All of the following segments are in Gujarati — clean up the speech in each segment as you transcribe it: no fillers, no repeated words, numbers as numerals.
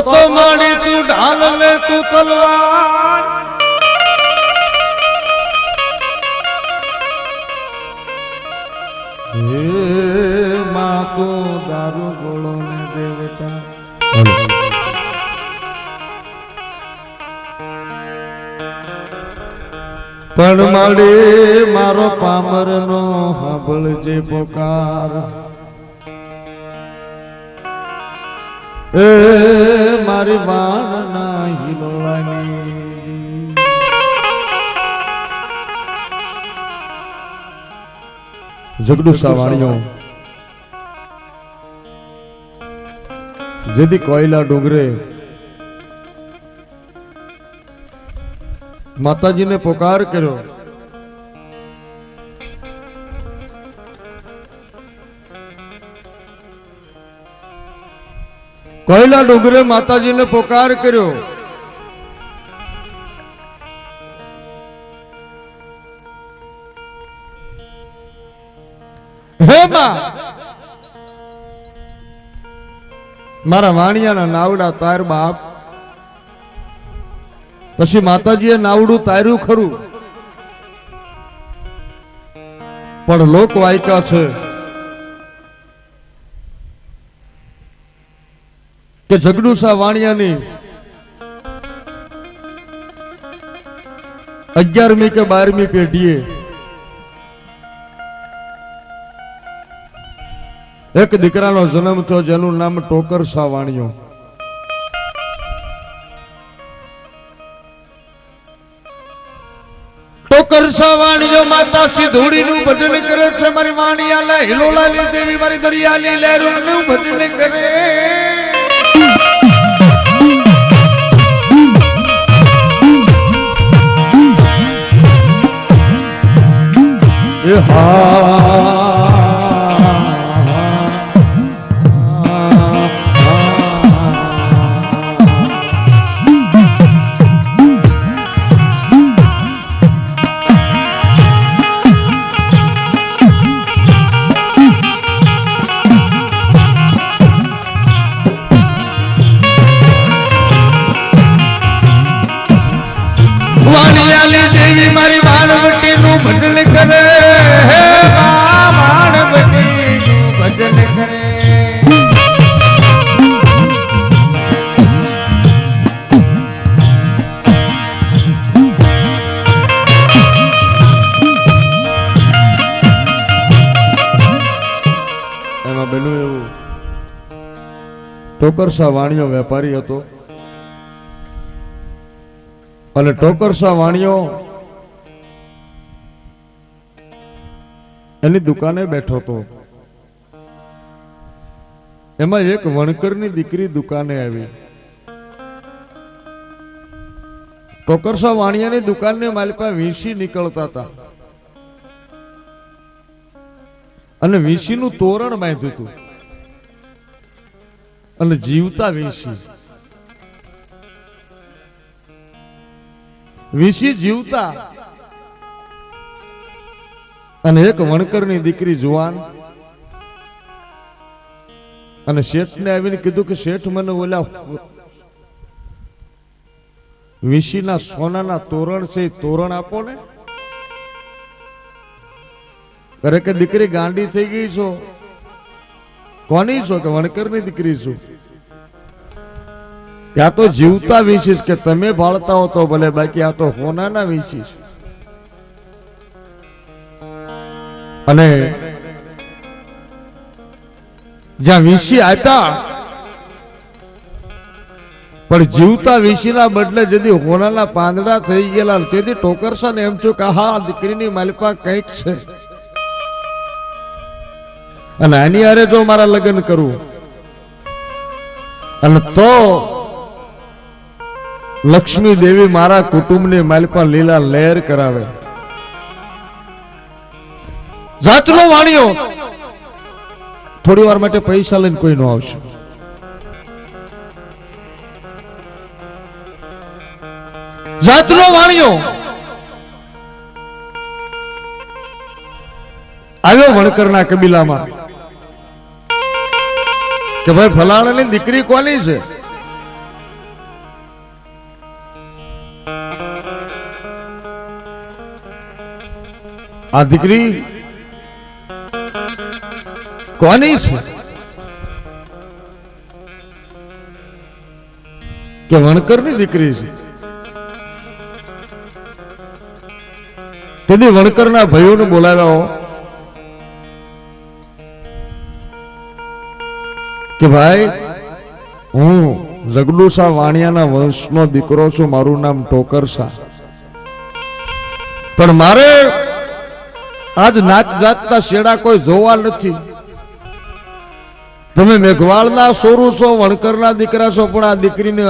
તો માડી તું ઢાલ લે તું તલવાર હે માં તો દારૂ ગોળો ને દેવતા પણ માડે મારો પામર નો સાંભળજે પોકાર એ મારી વાણના હિલોળાની જગડુસા વાણીઓ જેદી કોયલા ડુંગરે માતાજીને પોકાર કર્યો કોયલા ડુંગરે માતાજીને પોકાર કર્યો હે માં મારા વાણિયાના નાવડા તાર બાપ પછી માતાજીએ નાવડું તાર્યું ખરું પણ લોક વાયકા છે કે જગડુસા વાણિયાની 11મી કે 12મી પેઢીએ એક દીકરાનો જન્મ થયો જેનું નામ ટોકરસા વાણિયો ટોકરસા વાણિયો માતા સિધોડીનું ભજન કરે છે મારી વાણિયાલા હિલોલાની દેવી મારી દરિયાની લહેરોનું ભજન કરે એ હા વાણિયાલી દેવી મારી વાણવટીનું ભજન કરે હે વાણવટીનું ભજન કરે એમાં બન્યું એવું ટોકરસા વાણિયો વેપારી હતો અને ટોકરસા વાણિયો એની દુકાને બેઠો હતો એમાં એક વણકરની દીકરી દુકાને આવી ટોકરસા વાણિયાની દુકાનને માલિપા વીસી નીકળતા હતા અને વીસીનું તોરણ બાંધ્યું હતું અને જીવતા વીસી જીવતા અને એક વણકરની દીકરી જુવાન અને શેઠને આવીને કીધું કે શેઠ મને ઓલા વીસીના સોનાના તોરણ છે તોરણ આપો ને કરે કે દીકરી ગાંડી થઈ ગઈ છો કોની છો કે વણકરની દીકરી છું ત્યાં તો જીવતા વીસીસ કે તમે ભાળતા હો તો ભલે બાકી આ તો હોનાના વીસીસ અને જ્યાં વીસી આપ્યા પણ જીવતા વીસીના બદલે જેથી હોનાના પાંદડા થઈ ગયેલા તેથી ટોકરસાને એમ થયું કે હા દીકરીની માલિપા કંઈક છે અને આની હારે જો મારા લગ્ન કરવું અને તો લક્ષ્મી દેવી મારા કુટુંબની માલિપા લીલા લહેર કરાવે જાતનો વાણિયો થોડી વાર માટે પૈસા લઈને કોઈ ન આવશે જાતનો વાણિયો આવ્યો વણકરના કબીલામાં કે ભાઈ ફલાણાની દીકરી કોની છે આ દીકરી કોની છે કે વણકરની દીકરી છે? તેથી વણકરના ભાઈઓને બોલાવ્યા કે ભાઈ હું જગડુસા વાણિયાના વંશનો દીકરો છું, મારું નામ ટોકરસા, પણ મારે આજ નાચ જાતના શેડા કોઈ જોવા નથી. તમે મેઘવાળના સોરું છો, વણકરના દીકરા છો, પણ આ દીકરીને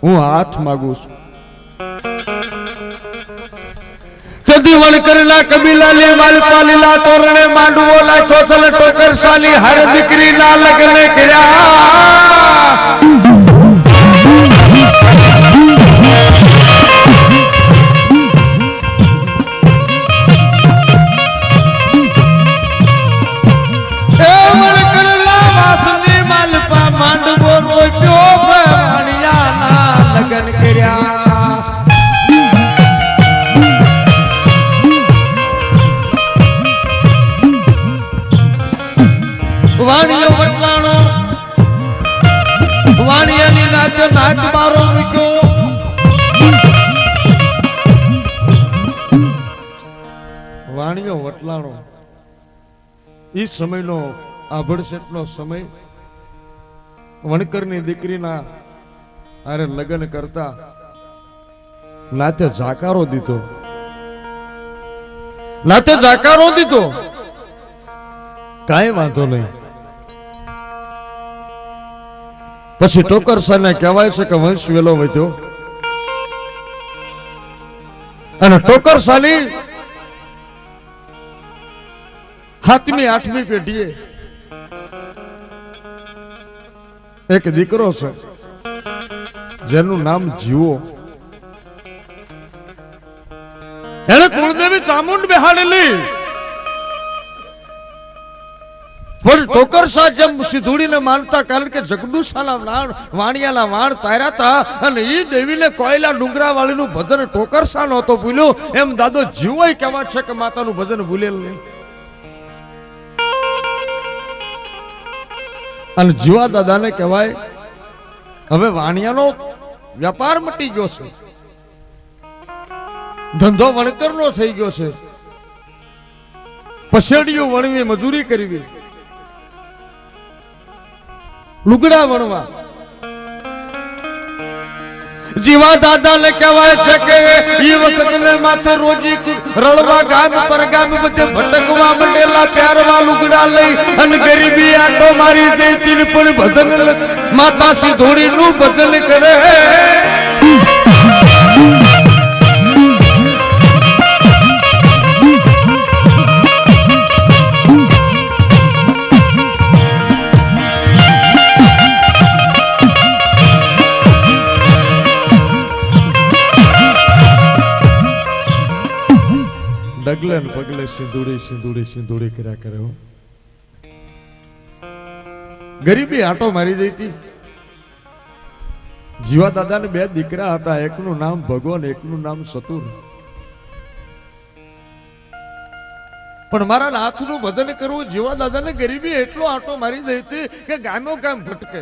હું હાથ માંગુ છું. તેથી વણકરના કબીલાની માલપાલીલા તોરણે માંડવો લાખ્યો છે ને ટોકરસાની હર દીકરીના લગ્ન કર્યા. વાણિયો વટલાણો વાણિયાની નાતે નાક મારો મૂક્યો. વાણિયો વટલાણો ઈ સમયનો આભડશેઠનો સમય. વણકરની દીકરીના આરે લગ્ન કરતા નાતે જાકારો દીધો, નાતે જાકારો દીધો. કાંઈ વાંધો નહીં. પછી ટોકરસાને કહેવાય છે કે વંશ વેલો વધ્યો અને ટોકરસાની 7મી 8મી પેઢીએ એક દીકરો છે જેનું નામ જીવો. એને કુળદેવી ચામુંડ બેહાડેલી, પણ ટોકરસા જેમ સિધુડીને માનતા, કારણ કે જગડુસાના વાણિયાના વાણ તાર્યા હતા અને ઈ દેવીને કોયલા ડુંગરા વાળીનું ભજન ટોકરસા નહોતો ભૂલ્યો, એમ દાદો જીવોય કહેવા છે કે માતાનું ભજન ભૂલેલ નહીં. અને જીવા દાદાને કહેવાય હવે વાણિયાનો વ્યાપાર મટી ગયો છે, ધંધો વણકરનો થઈ ગયો છે, પસેડીઓ વણવી, મજૂરી કરવી, લુગડા વણવા. જીવા દાદાને કહેવાય છે કે ઈ વખતને માથે રોજી રળવા ગામ પર ગામ બધે ભટકવા મંડેલા, પ્યારવા લુગડા લઈ અને ગરીબી આટો મારી દેતી, પણ ભજન માતા સિધોડીનું ભજન કરે. ડગલે ને પગલે સિંદુડી સિંદુડી સિંદુડી કર્યા કરે. ગરીબી આટો મારી જઈ હતી. જીવા દાદાને 2 દીકરા હતા, એકનું નામ ભગવાન, એકનું નામ સતુર. પણ મારા નાથનું ભજન કરવું, જીવા દાદાને ગરીબી એટલો આટો મારી જઈ હતી કે ગામો ગામ ભટકે.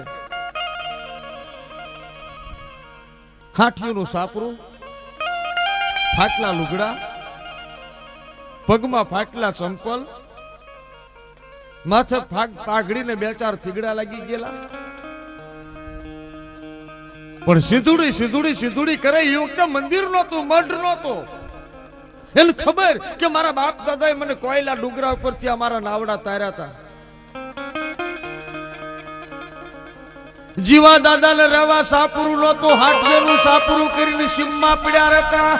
હાથીઓનું સાપરું, ફાટલા લુગડા, પગમાં ફાટલા સંપલ, માથે પાઘડીને 2-4 થીગડા લાગી ગયેલા. પણ સિંધુડી સિંધુડી સિંધુડી કરે એ વખતે મંદિર નહોતું, મઢ નહોતો. એને ખબર કે મારા બાપ દાદાએ મને કોયલા ડુંગરા ઉપરથી અમારા નાવડા તાર્યા હતા. જીવા દાદાને રહેવા સાપરું નહોતું, હાથીઓનું સાપરું કરીને સીમમાં પડ્યા રહેતા.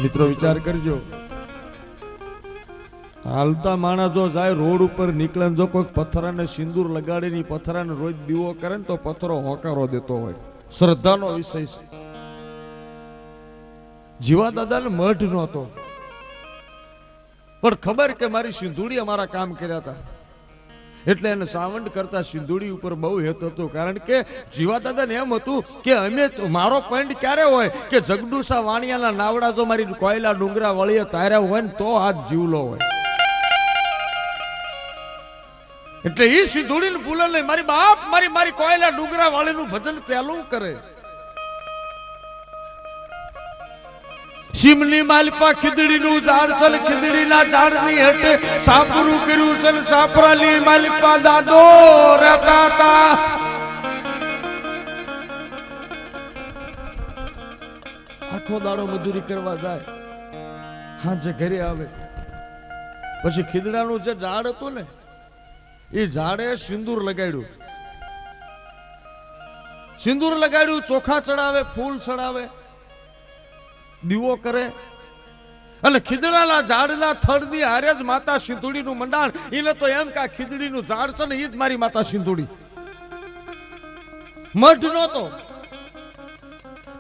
મિત્રો વિચાર કરજો, હાલતા માણસ જો જાય રોડ ઉપર નીકળે, જો કોઈ પથ્થરાને સિંદૂર લગાડીને પથ્થરાને રોજ દીવો કરે ને તો પથ્થરો હોકારો દેતો હોય. શ્રદ્ધાનો વિષય છે. જીવા દાદાને મઢ નહોતો, પણ ખબર કે મારી સિંધુડી અમારા કામ કર્યા હતા. એટલે એને સાવંડ કરતા સિંધુડી ઉપર બહુ હેત હતો, કારણ કે જીવા દાદાને એમ હતું કે અમે મારો પોઈન્ટ ક્યારે હોય કે જગડુસા વાણિયાના નાવડા જો મારી કોયલા ડુંગરા વળીએ તાર્યા હોય ને તો હાથ જીવલો હોય. એટલે એ સિંધુડીને ભૂલે નહીં, મારી બાપ મારી કોયલા ડુંગરા વાળીનું ભજન પહેલું કરે. શીમની માલપા ખીદડીનું ઝાડ છે, ખીદડીના ઝાડની હેઠે સાપરું કર્યું છે, સાપરાની માલપા દાદો રહેતા હતા. આખો દાડો મજૂરી કરવા જાય, હાંજે ઘરે આવે. પછી ખીદડાનું જે ઝાડ હતું ને એ ઝાડે સિંદૂર લગાડ્યું, સિંદૂર લગાડ્યું, ચોખા ચડાવે, ફૂલ ચડાવે, દીવો કરે, અને ખીદડાના ઝાડના થડની હારે જ માતા સિંધુડીનું મંડાણ. એને તો એમ કે ખીદડીનું ઝાડ છે ને એ જ મારી માતા સિંધુડી. મઢ નહોતો,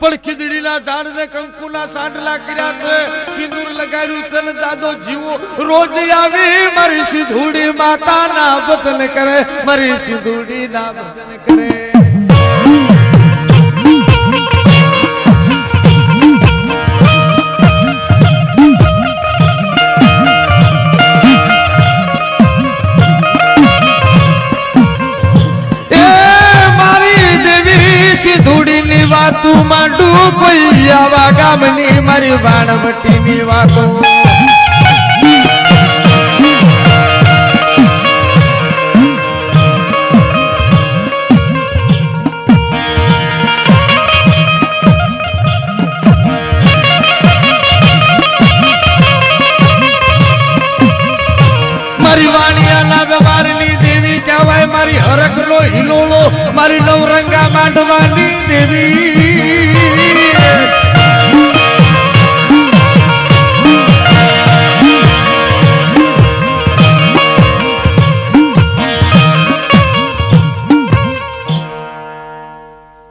પણ ખીદડીના ઝાડને કંકુના સાંડલા કર્યા છે, સિંદૂર લગાડ્યું છે ને દાદો જીવો રોજ આવી મારી સિંધુડી માતાના ભજન કરે, મારી સિંધુડીના ભજન કરે. સિંધુડીની વાતો માંડું કોઈ આવા ગામની મારી વાણવટીની વાતો. મારી વાણિયાના વ્યવહારની દેવી કહેવાય, મારી હરખનો હિલોળો, મારી નવરંગા માંડવાની દેવી.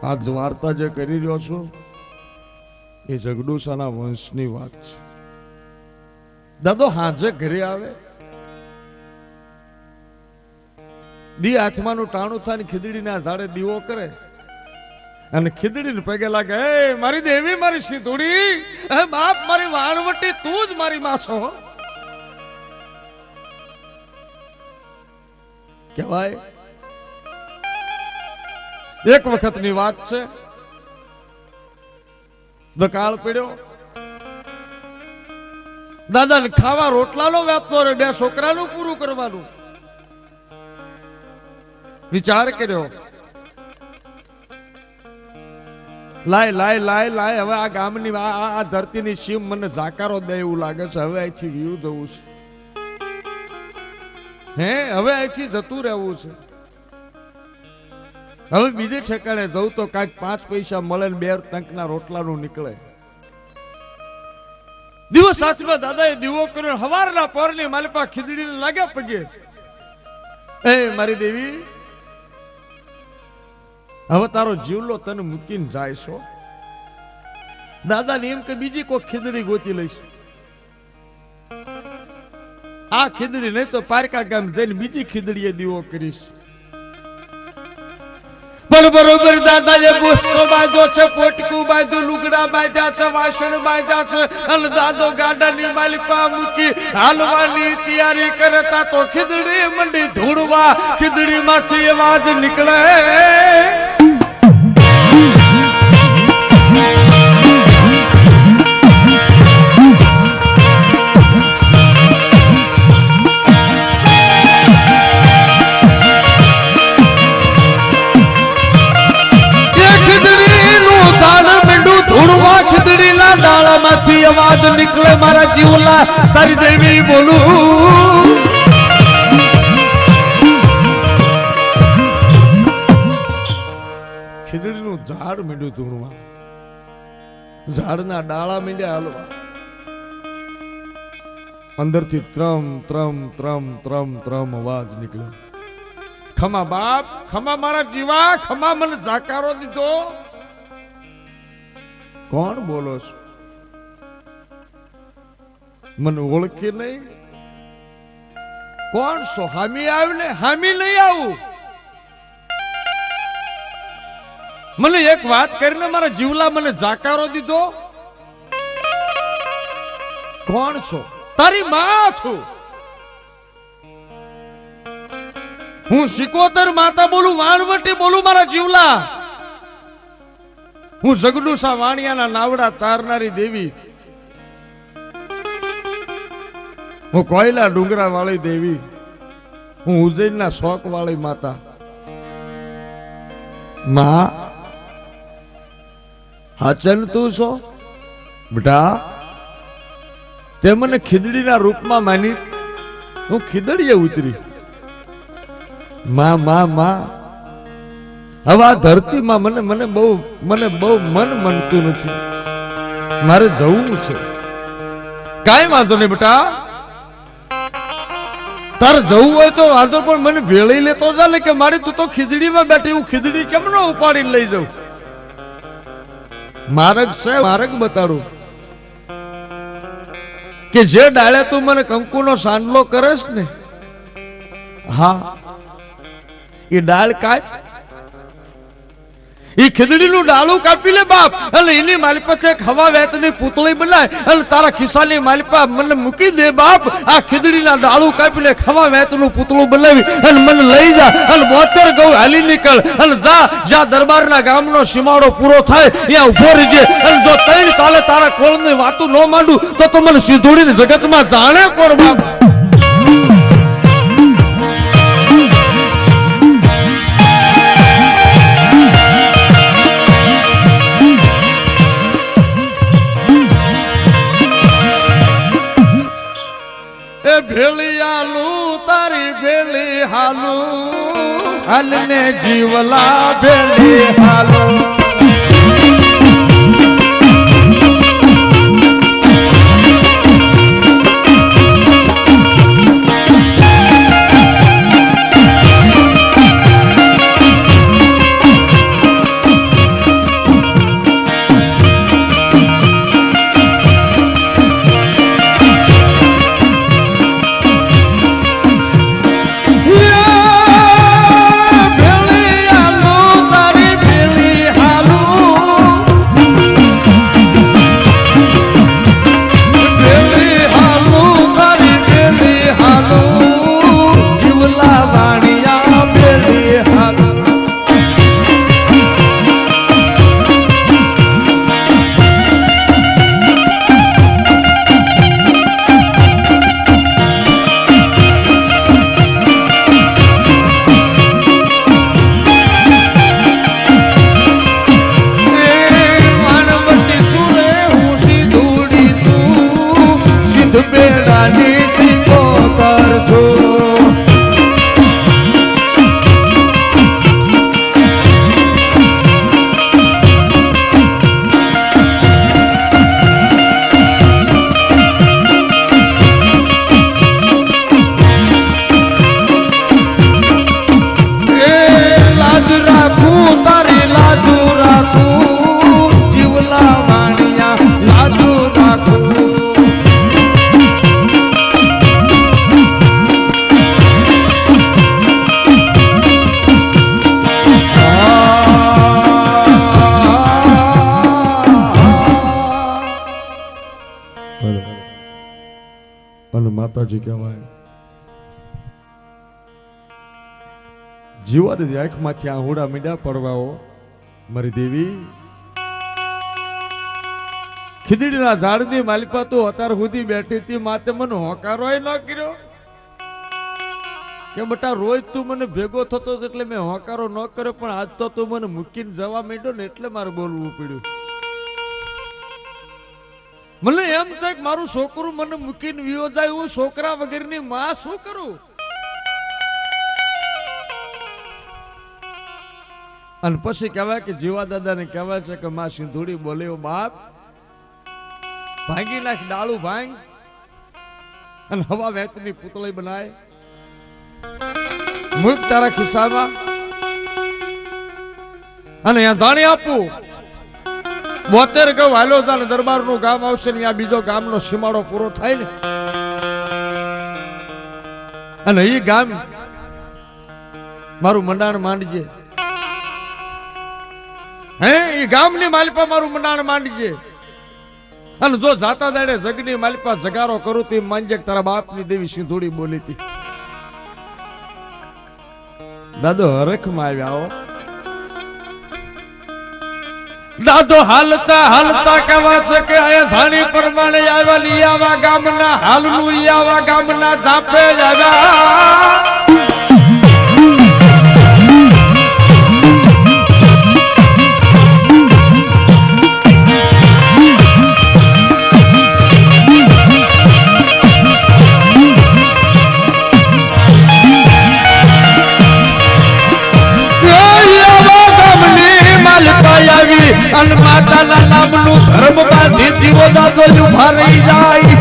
આ વાર્તા જે કરી રહ્યો છું એ જગડુસાના વંશની વાત છે. દાદો હાજે ઘરે આવે, દી આત્માનું ટાણું થાય ને ખીદડીના ઝાડે દીવો કરે અને ખીદડીને પગે લાગે, હે મારી દેવી, મારી સિંધુડી, હે બાપ મારી વાણવટી, તું જ મારી માં છો કહેવાય. એક વખતની વાત છે, દકાળ પડ્યો, દાદાને ખાવા રોટલાનો વ્યાપતો રે, બે છોકરાનું પૂરું કરવાનું વિચાર કર્યો. લાય લાય લાય લાય, હવે આ ગામની આ ધરતીની સીમ મને જાકારો દે એવું લાગે છે, હવે અહીંથી વ્યૂ જવું છે, હે હવે અહીંથી જતું રહેવું છે, હવે બીજે ઠેકાણે જવું તો કાંઈક 5 પૈસા મળે ને 2 ટંકના રોટલાનું નીકળે. દિવસ સાચમાં દાદાએ દીવો કર્યો, હવારના પોરની માલપા ખીદડીને લાગ્યા પગે, એ મારી દેવી, હવે તારો જીવલો તને મૂકીને જાય છો. દાદાને એમ કે બીજી કોઈ ખીદડી ગોતી લઈશ, આ ખીદડી નહીં તો પારકા ગામ જઈને બીજી ખીદડીએ દીવો કરીશ. પણ બરોબર દાદાએ બોસકો બાંધ્યો છે, પોટકું બાંધ્યું, લુગડા બાંધ્યા છે, વાસણ બાંધ્યા છે, અને દાદો ગાડાની માલિપા મૂકી હાલવાની તૈયારી કરતા તો ખીદડી મંડી ધૂળવા. ખીદડી માંથી અવાજ નીકળે, માંથી અવાજ નીકળે, મારા જીવલા તારી દેવી બોલું. ખીદડીનું ઝાડ મીંડ્યું ધૂણવા, ઝાડના ડાળા મીંડ્યા હાલવા, અંદરથી ત્રમ ત્રમ ત્રમ ત્રમ ત્રમ અવાજ નીકળ્યો. ખમા બાપ, ખમા મારા જીવા, ખમા મને જાકારો દીધો. કોણ બોલો છો? મને ઓળખી નહીં? કોણ છો? હામી આવ ને? હામી નહીં આવું. મને એક વાત કરીને મારા જીવલા મને જાકારો દીધો. કોણ છો? તારી માં છું. હું સિકોતર માતા બોલું, વાણવટી બોલું મારા જીવલા. હું જગડુસા વાણિયાના નાવડા તારનારી દેવી. હું કોયલા ડુંગરા વાળી દેવી. હું ઉજ્જૈનના શોક વાળી માતા. માં હાચન તું છો બેટા? તે મને ખીદડીના રૂપમાં માની હું ખીદડીએ ઉતરી. માં માં માં હવે આ ધરતીમાં મને બહુ મન મનતું નથી. મારે જવું છે. કાંઈ વાંધો નહીં બેટા, તારે જવું હોય તો વાંધો, પણ મને ભેળી લેતો ચાલે કે મારી તું તો ખીદડીમાં બેઠી, હું ખીદડી કેમ ન ઉપાડીને લઈ જાઉં? માર્ગ છે, માર્ગ બતાડું કે જે ડાળે તું મને કંકુનો સાંડલો કરેશ ને, હા એ ડાળ કાપ, એ ખીદડીનું ડાળું કાપી લે બાપ, અને એની માલિપા એક હવા વેતની પૂતળી બનાય અને તારા ખિસ્સાની માલિપા મને મૂકી દે બાપ. આ ખીદડીના ડાળું કાપી લે, હવા વેતનું પૂતળું બનાવી અને મને લઈ જા અને 72 ગૌ હાલી નીકળ અને જા જ્યાં દરબારના ગામનો સીમાડો પૂરો થાય ત્યાં ઉભો રહેજે. અને જો ત્રણ તાલે તારા કોળની વાતું ન માંડું તો મને સીધોડીને જગતમાં જાણે કોણ બાપ. ભેળિયાલું તારી ભેળી હાલું, હાલને જીવલા ભેળી હાલું. માતાજી કહેવાય. જીવાની આંખમાંથી આહુડા મીંડા પડવાઓ મારી દેવી. ખીદડીના ઝાડની માલિપા તો અત્યાર સુધી બેઠી હતી, માતે મને હોકારોય ન કર્યો કે બટા રોજ તું મને ભેગો થતો એટલે મેં હોકારો ન કર્યો, પણ આજ તો તું મને મૂકીને જવા માંડ્યો ને એટલે મારે બોલવું પડ્યું. મને એમ છે કે મારું છોકરું મને મૂકીને વિયો જાય, હું છોકરા વગરની માં શું કરું? અને પછી કહેવાય કે જીવા દાદાને કહેવાય છે કે માં સિંધુડી બોલે બાપ ભાંગી નાખ, ડાળું ભાંગ અને હવા વેતની પૂતળી બનાય, મૂક તારા ખિસ્સામાં અને અહીંયા ધાણી આપું. 72 ગૌ હાલો જાને દરબારનું ગામ આવશે ને ત્યાં બીજો ગામનો સીમાડો પૂરો થાય ને અને એ ગામ મારું મંડાણ માંડજે, હે એ ગામની માલિપા મારું મંડાણ માંડજે. અને જો જાતા દાડે જગની માલિપા જગારો કરું તો માનજે તારા બાપની દેવી સિંધુડી બોલી હતી. દાદો હરખમાં આવ્યા હો. દાદો હાલતા હાલતા કહેવા છે કે આ ધાણી પ્રમાણે આવ્યા લીયાવા ગામના હાલનું ઈયાવા ગામના જાપે આવ્યા. અને માતાના નામનું ધર્મ બાંધી જીવો દાદો ઉભા રહી જાય.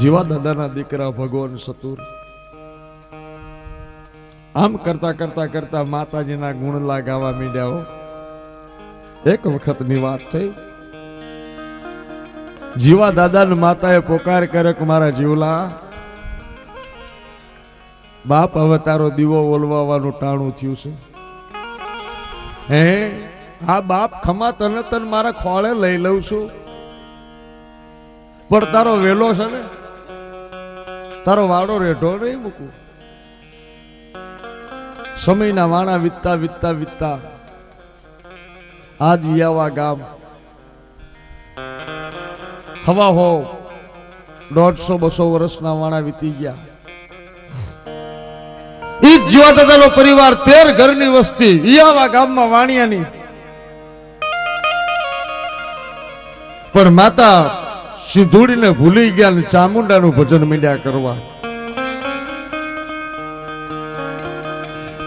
જીવા દાદાના દીકરા ભગવાન સતુર આમ કરતા કરતા કરતા માતાજીના ગુણલા ગાવા મીડ્યા. એક વખતની વાત થઈ. જીવા દાદાને માતાએ પોકાર કરે કે મારા જીવલા બાપ હવે તારો દીવો ઓલવાનું ટાણું થયું છે. હે આ બાપ ખમા તને તન મારા ખોળે લઈ લઉં છું, પણ તારો વેલો છે ને તારો વાડો રેઢો નહીં મૂકું. સમયના વાણા વીતતા વીતતા વીતતા આજ યાવા ગામ હવા હો 150-200 વર્ષના વાણા વીતી ગયા. ઈ જીવા દાદાનો પરિવાર 13 ઘરની વસ્તી ઈયાવા ગામમાં વાણિયાની. પણ માતા સિંધુડીને ભૂલી ગયા ને ચામુંડાનું ભજન માંડ્યા કરવા.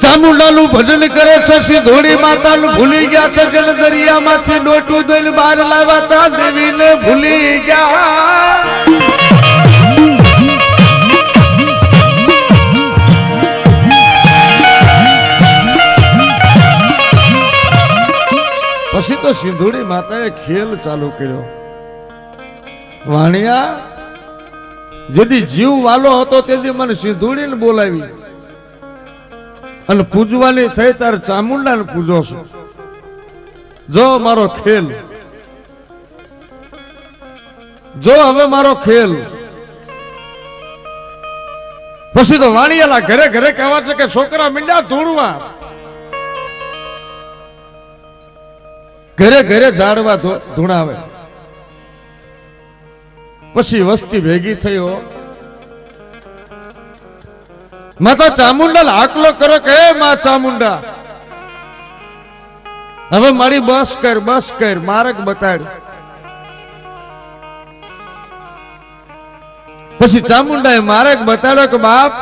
ચામુંડાનું ભજન કરે છે, સિંધુડી માતાનું ભૂલી ગયા છે. જલ દરિયામાંથી ડોટું દઈને બહાર લાવ્યા તા દેવીને ભૂલી ગયા. પછી તો સિંધુડી માતાએ ખેલ ચાલુ કર્યો. વાણિયા જેદી જીવ વાલો હતો તેથી મને સિંધુડીને બોલાવી અને પૂજવાની થઈ તાર ચામુંડાને પૂજો છો. જો મારો ખેલ, જો હવે મારો ખેલ. પછી તો વાણિયાલા ઘરે ઘરે કહેવા છે કે છોકરા મીંડા ધૂણવા, ઘરે ઘરે ઝાડવા ધૂણાવે. પછી વસ્તી ભેગી થયો. માતા ચામુંડા આકલો કરો કે માં ચામુંડા હવે મારી બસ કર માર્ગ બતાડ. પછી ચામુંડાએ માર્ગ બતાડ્યો કે બાપ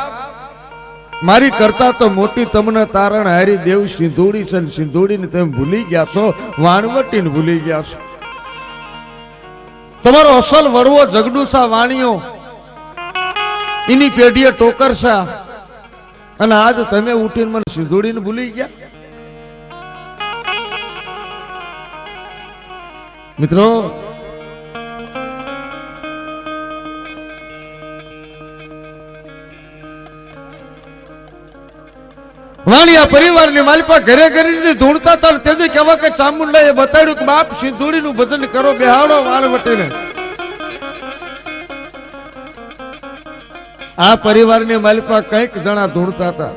મારી કરતા તો મોટી તમને તારણ હારી દેવ સિંધુડી છે. સિંધુડીને તમે ભૂલી ગયા છો, વાણવટીને ભૂલી ગયા છો. તમારો અસલ વરવો જગડુસા વાણીઓ એની પેઢીએ ટોકરસા અને આજ તમે ઉઠીને મને સિંધુડીને ભૂલી ગયા. મિત્રો વાણિયા પરિવારની માલિપા ઘરે ઘરે ધૂણતા હતા. તેથી કહેવા કે ચામુંડાએ બતાડ્યું કે બાપ સિંધુડીનું ભજન કરો, બેહાડો વાળવટીને. આ પરિવારની માલિપા કઈક જણા ધૂણતા હતા.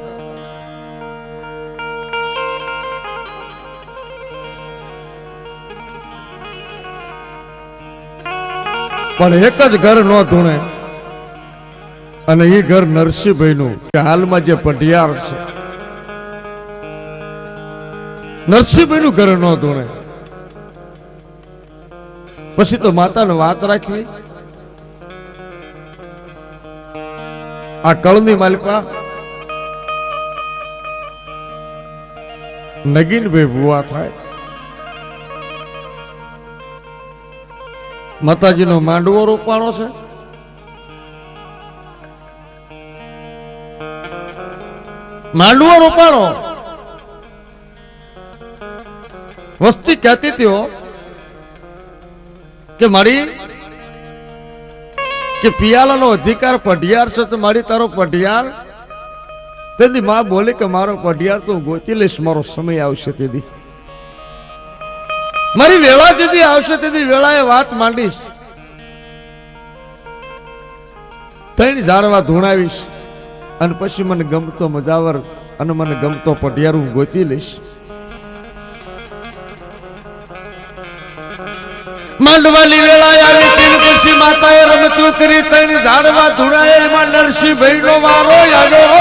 પણ એક જ ઘર ન ધૂણે અને એ ઘર નરસિંહભાઈ નું, હાલમાં જે પઢિયાર છે નરસિંહભાઈ નું ઘર ન ધૂણે. પછી તો માતાને વાત રાખવી. આ કળની માલિકા નગીનભાઈ ભુવા થાય. માતાજીનો માંડવો રોપાણો છે. માંડવો રોપાણો. વસ્તી કહેતી હતી કે મારી કે પિયાલાનો અધિકાર પઢિયાર છે તો મારી તારો પઢિયાર. તેથી માં બોલે કે મારો પઢિયાર તો ગોતી લઈશ, મારો સમય આવશે તેથી, મારી વેળા જેથી આવશે તેથી વેળાએ વાત માંડીશ, ત્રણ ઝાડવા ધૂણાવીશ અને પછી મને ગમતો મજાવર અને મને ગમતો પઢિયાર હું ગોતી લઈશ. માંડવાની વેળા આવી તેની પછી માતાએ રમતું કરી ત્રણ ઝાડવા ધૂણાય. એમાં નરસિંહભાઈ નો વારો આવ્યો.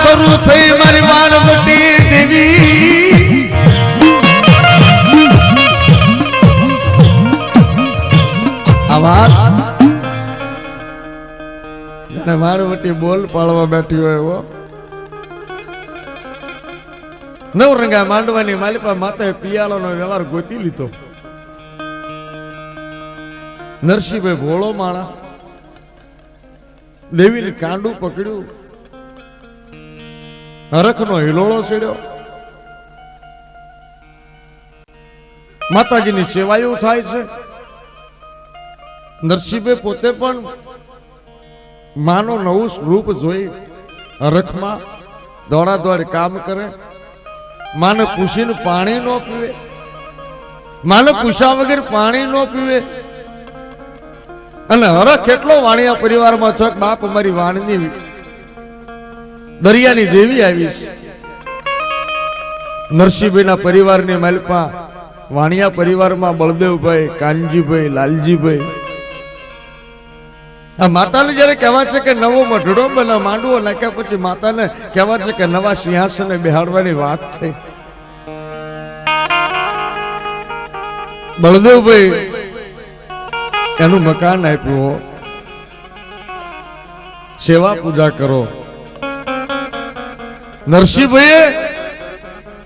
શરૂ થઈ મારી વાણવટી દેવી. આ વાત જાણે વાણવટી બોલ પાડવા બેઠી હોય એવો. નવરંગા માંડવાની માલિપા માતાએ પિયાલાનો વ્યવહાર ગોતી લીધો. નરસિંહભાઈ ભોળો માણા દેવીને કાંડું પકડ્યું, હરખનો હિલોળો છેડ્યો. માતાજીની સેવાયું થાય છે. નરસિંહભાઈ પોતે પણ માનો નવું રૂપ જોઈ હરખમાં દોડા દોડ કામ કરે. માને પૂછીને પાણી ન પીવે, માને પૂછ્યા વગર પાણી ન પીવે. અને હરખ એટલો વાણિયા પરિવારમાં છો કે બાપ અમારી વાણની દરિયાની દેવી આવી છે. નરસિંહભાઈ ના પરિવારની માલપા વાણિયા પરિવારમાં બળદેવભાઈ, કાનજીભાઈ, લાલજીભાઈ. આ માતાને જયારે કહેવા છે કે નવો મઢડો બને, માંડવો નાખ્યા પછી માતાને કહેવા છે કે નવા સિંહાસને બેહાડવાની વાત થઈ. બળદેવભાઈ એનું મકાન આપ્યું, સેવા પૂજા કરો. નરસિંહભાઈએ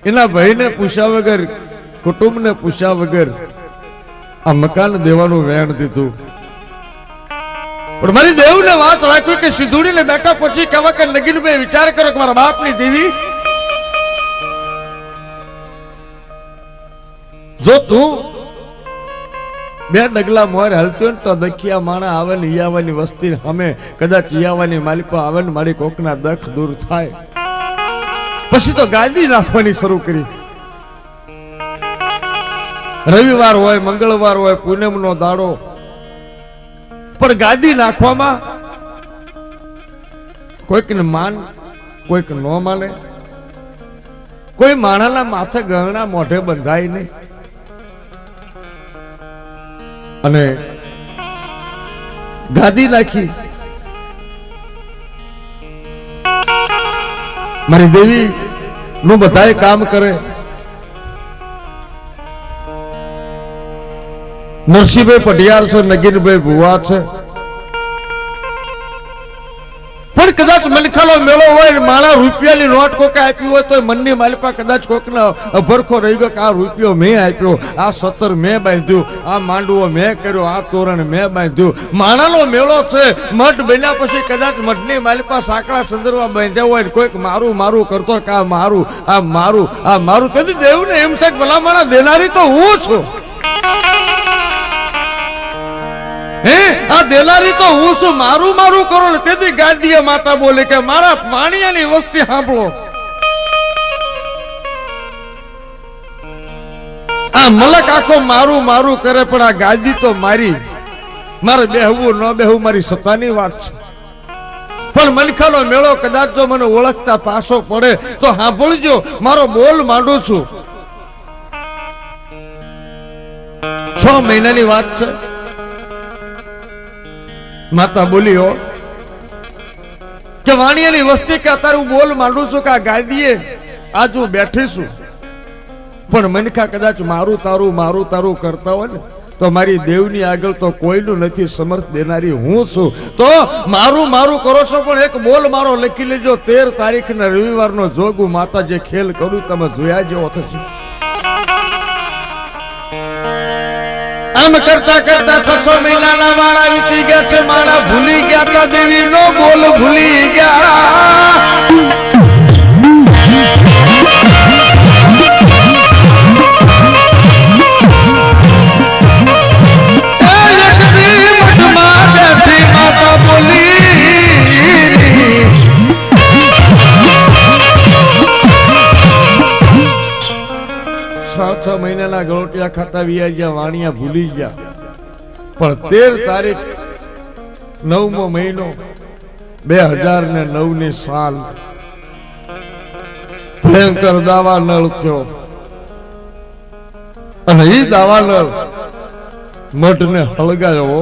એના ભાઈને પૂછ્યા વગર, કુટુંબને પૂછ્યા વગર આ મકાન દેવાનું વેણ દીધું. પણ મારી દેવને વાત રાખી કે સિંધુડીને બેઠા પછી કહેવા કે નગીનભાઈ વિચાર કરો કે મારા બાપની દેવી, જો તું બે ડગલા મોર હલતી હોય ને તો દખિયા માણા આવે ને ઈયાવાની વસ્તી અમે કદાચ ઈયાવાની માલિકો આવે ને મારી કોકના દખ દૂર થાય. પછી તો ગાદી નાખવાની શરૂ કરી. રવિવાર હોય, મંગળવાર હોય, પૂનમ નો દાડો, પણ ગાદી નાખવામાં કોઈક ને માન, કોઈક ન માને. કોઈ માણાના માથે ગહણા મોઢે બંધાય નહીં. અને ગાદી નાખી. મારી દેવી નું બધાય કામ કરે. નરસિંહભાઈ પઢિયાર છે, નગીનભાઈ ભુવા છે. પણ કદાચ મનખાનો મેળો હોય, માણા રૂપિયાની નોટ કોકે આપી હોય તો મનની માલિપા કદાચ કોકના અભરખો રહી ગયો કે આ રૂપિયો મેં આપ્યો, આ સતર મેં બાંધ્યું, આ માંડવો મેં કર્યો, આ તોરણ મેં બાંધ્યું. માણાનો મેળો છે. મઠ બન્યા પછી કદાચ મઠની માલિપા સાંકડા સંદર્ભ બાંધ્યા હોય ને કોઈક મારું મારું કરતો કે આ મારું, આ મારું, આ મારું. તેથી દેવને એમ છે કે ભલા માણા દેનારી તો હું છું. હે આ દેલારી તો હું છું, મારું મારું કરો ને. તેથી ગાદીએ માતા બોલે કે મારા પાણીયાની વસ્તી સાંભળો. આ મલક આખો મારું મારું કરે પણ આ ગાદી તો મારી. મારે બેહવું ન બેહવું મારી સત્તાની વાત છે. પણ મનખાનો મેળો કદાચ જો મને ઓળખતા પાછો પડે તો સાંભળજો, મારો બોલ માંડું છું. 6 મહિનાની વાત છે. માતા બોલી કે વાણિયાની વસ્તી કે અત્યારે હું બોલ માંડું છું કે આ ગાદીએ આજ હું બેઠી છું. પણ મનખા કદાચ મારું તારું કરતા હોય ને તો મારી દેવની આગળ તો કોઈનું નથી, સમર્થ દેનારી હું છું. તો મારું કરો છો પણ એક બોલ મારો લખી લેજો. 13 તારીખના રવિવારનો જોગું માતા જે ખેલ કરું તમે જોયા જેવો થશે. આમ કરતા કરતા 6 મહિનાના માણા વીતી ગયા છે. માણા ભૂલી ગયા તા દેવી નો બોલ ભૂલી ગયા. માતા બોલી 6 મહિનાના ગળોટિયા ખાતા વિયા ગયા. વાણિયા ભૂલી ગયા. પણ 13 તારીખ 9મો મહિનો 2009 ની સાલ ભયંકર દાવા નળ થયો. અને એ દાવા નળ મઢને હળગાયો.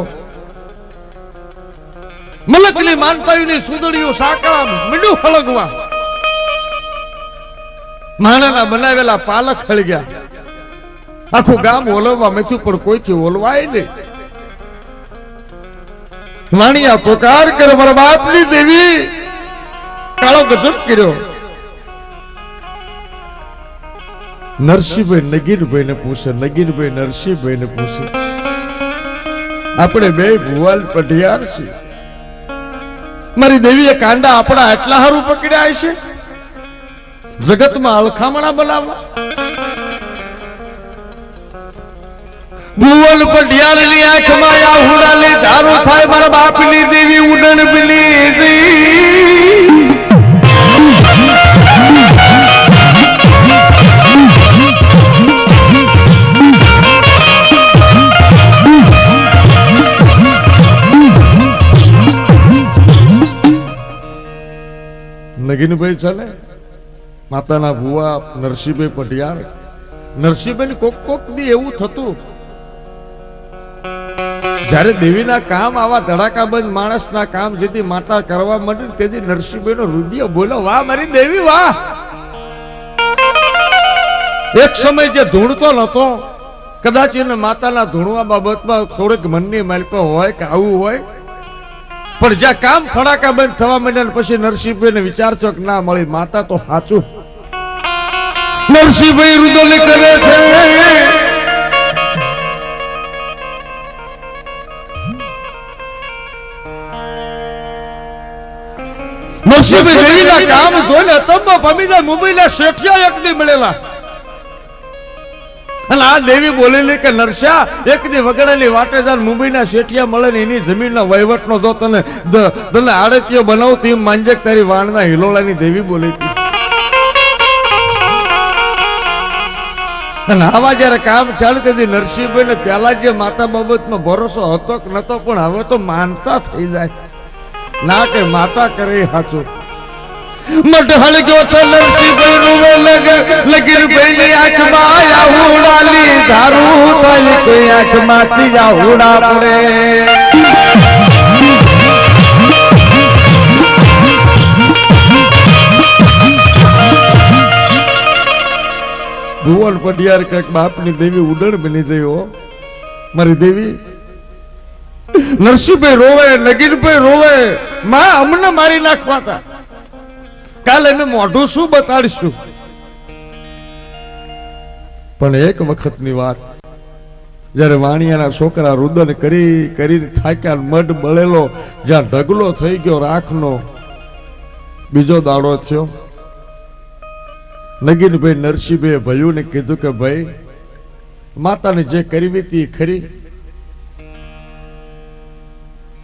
મલકની માનતાઓની સુદડીઓ સાંકળા મીંડું હળગવા. માણાના બનાવેલા પાલક હળગ્યા. આખું ગામ ઓલવવા મેથું પણ કોઈથી ઓલવાય નહીં. વાણિયા પોકાર કરે મારા બાપની દેવી. કાળો ગજબ કર્યો. નરસિંહભાઈ નગીનભાઈ ને પૂછે, નગીનભાઈ નરસિંહભાઈ ને પૂછે, આપણે બે ભુવાલ પઢિયાર છીએ. મારી દેવીએ કાંડા આપણા એટલા હારું પકડ્યા છે જગતમાં અલખામણા બનાવવા. ભુવન પઢિયારની આંખમાં આહુડાની ધારું થાય. મારા બાપની દેવી ઉડણ બની નગીનભાઈ ચાલે માતાના ભુવા નરસિંહભાઈ પઢિયાર. નરસિંહભાઈ કોક કોક દી એવું થતું જ્યારે દેવીના કામ આવા ધડાકાબંધ માણસના કામ જેથી માતા કરવા માંડે તેથી નરસિંહભાઈ નો હૃદય બોલો, વાહ મારી દેવી વાહ. એક સમય જે ધૂણતો નતો, કદાચ એને માતાના ધૂણવા બાબતમાં થોડીક મનની માલકો હોય કે આવું હોય, પણ જ્યાં કામ ફડાકા બંધ થવા માંડ્યા પછી નરસિંહભાઈ ને વિચારશો કે ના મળી માતા તો સાચું. નરસિંહભાઈ રુદોલી કરે છે. નરસિંહભાઈ દેવીના કામ જોઈને અચંબો પામી જાય. મુંબઈના શેઠિયા એક દી મળેલા અને આ દેવી બોલેલી કે નરસા એક દી વગડાની વાટે જાન મુંબઈના શેઠિયા મળે ને એની જમીનના વહીવટનો જો તને આડતીઓ બનાવતી એમ માંજે તારી વાણના હિલોળાની દેવી બોલી હતી. અને આવા જયારે કામ ચાલુ કરી નરસિંહભાઈ ને પેલા જે માતા બાબતમાં ભરોસો હતો કે નતો, પણ હવે તો માનતા થઈ જાય ના કે માતા કરે સાચું. મઢ હળગ્યો તો નરસિંહભાઈ રૂવે લગીરભાઈ ની આંખમાં આહુડાલી ધારું થાય. કોઈ આંખમાંથી આહુડા પડે. ભુવન પઢિયાર કઈક બાપની દેવી ઉડણ બની જઈ. મારી દેવી નરસિંહભાઈ રોવે, નગીનભાઈ રોવે, માં અમને મારી નાખવા હતા. કાલે અમે મોઢું શું બતાડીશું. પણ એક વખતની વાત, જયારે વાણિયાના છોકરા રુદન કરી થાક્યા, મઢ બળેલો, જ્યાં ઢગલો થઈ ગયો રાખનો, બીજો દાડો થયો. નગીનભાઈ નરસિંહભાઈ ભાઈઓને કીધું કે ભાઈ માતાને જે કરવી હતી ખરી.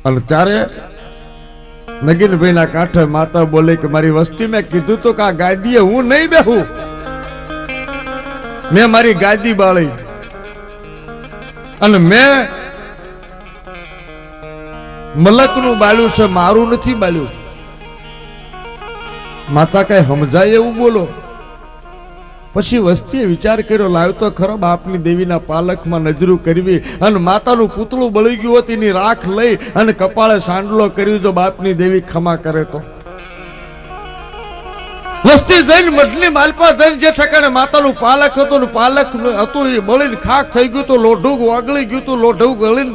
અને ત્યારે નગીનભાઈ ના કાંઠે માતા બોલે કે મારી વસ્તી મેં કીધું તો કે આ ગાદીએ હું નહીં બેહું. મેં મારી ગાદી બાળી અને મેં મલકનું બાળ્યું છે, મારું નથી બાળ્યું. માતા કઈ સમજાય એવું બોલો. પછી વસ્તીએ વિચાર કર્યો, લાવ્યો તો ખરો બાપની દેવીના પાલખમાં નજરું કરવી અને માતાનું પૂતળું બળી ગયું હતું એની રાખ લઈ અને કપાળે સાંડલો કર્યું. જો બાપની દેવી ખમા કરે તો વસ્તી જઈને મઢની માલપા જઈને જે ઠેકાણે માતાનું પાલક હતું ને પાલક હતું એ બળીને ખાક થઈ ગયું હતું, લોઢું ઓગળી ગયું હતું, લોઢું ગળીને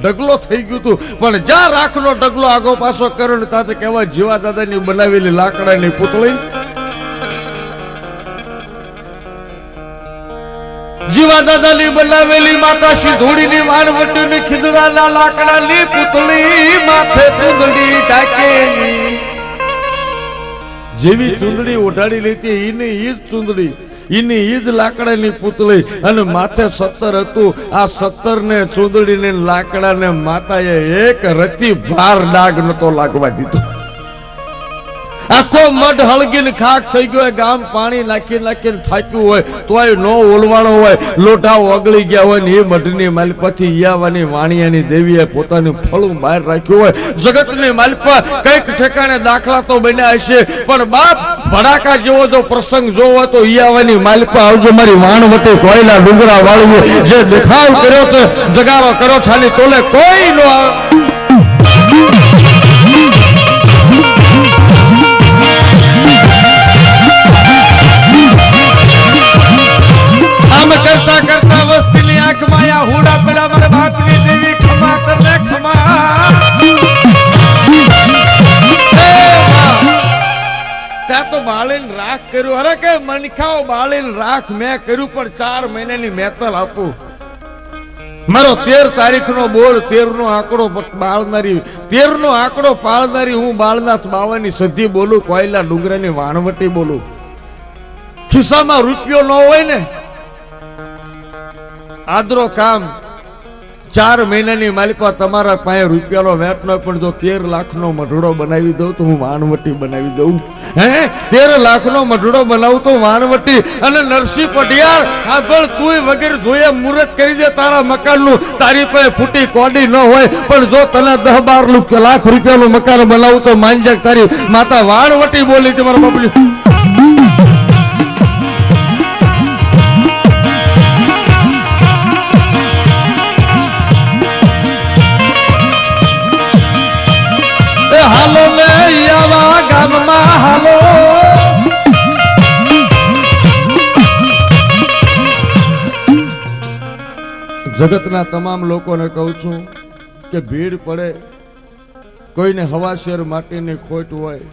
ઢગલો થઈ ગયું હતું. પણ જ્યાં રાખનો ઢગલો આગો પાછો કર્યો ને તાતે કહેવાય જીવા દાદાની બનાવેલી લાકડાની પૂતળી જીવા દાદાની બનાવેલી માતા સિંધોડીની વાણવટીની ખીદડાના લાકડાની પૂતળી માથે ચૂંદડી ઢાકેલી જેવી ચૂંદડી ઓઢાડી લેતી ઈની ઈ જ ચૂંદડી ઈની ઈ જ લાકડાની પૂતળી અને માથે 17 હતું આ 17 ને ચૂંદડી ને લાકડા ને માતાએ એક રતી ભાર ડાગ નતો લાગવા દીધો આખો મઢ હળગીને ખાક થઈ ગયો ગામ પાણી નાખી નાખીને થાક્યું હોય તોય નો ઓલવાણો હોય લોઢા ઓગળી ગયા હોય ને એ મઢની માલપાથી ઈયાવાની વાણિયાની દેવીએ પોતાનું ફળું બહાર રાખ્યું હોય જગતની માલપા કઈક ઠેકાણે દાખલા તો બન્યા હશે પણ બાપ ભડાકા જેવો જો પ્રસંગ જોવો તો ઈયાવાની માલપા આવજો મારી વાણવટી કોયલા ડુંગરા વાળવી જે દેખાવ કર્યો તો જગારો કરો છાની તોલે કોઈ નો करता करता वस्तीनी आंख माया हुड़ा पड़ा मारे बापनी देवी क्षमा करने क्षमा त्या तो बाळीन राख कर्યું अरे के मनखाओ बाळीन राख मैं कर्યું पर 4 મહિનાની મેતલ આપું મારો 13 તારીખનો બોલ 13 નો આંકડો બાળનારી 13 નો આંકડો પાળનારી હું બાળનાથ બાવાની સધી બોલું કોયલા ડુંગરાની વાણવટી બોલું ખિસ્સામાં રૂપિયો ન હોય ને આદરો કામ 4 મહિનાની માલિપા તમારા પાસે રૂપિયાનો વેટ ન પણ જો 13 લાખનો મઢડો બનાવી દઉં તો હું વાણવટી બનાવી દઉં હે 13 લાખનો મઢડો બનાવું તો વાણવટી અને નરસિંહ પઢિયાર આગળ તુંય વગેરે જોઈએ મુહૂર્ત કરી દે તારા મકાનનું તારી પાસે ફૂટી કોડી ન હોય પણ જો તને 10-12 લાખ રૂપિયાનું મકાન બનાવું તો માનજે તારી માતા વાણવટી બોલી તમારા બાપલી હાલો લે યાવા ગામમાં હાલો જગતના તમામ લોકોને કહું છું કે ભીડ પડે કોઈને હવાશેર માટીની ખોટ હોય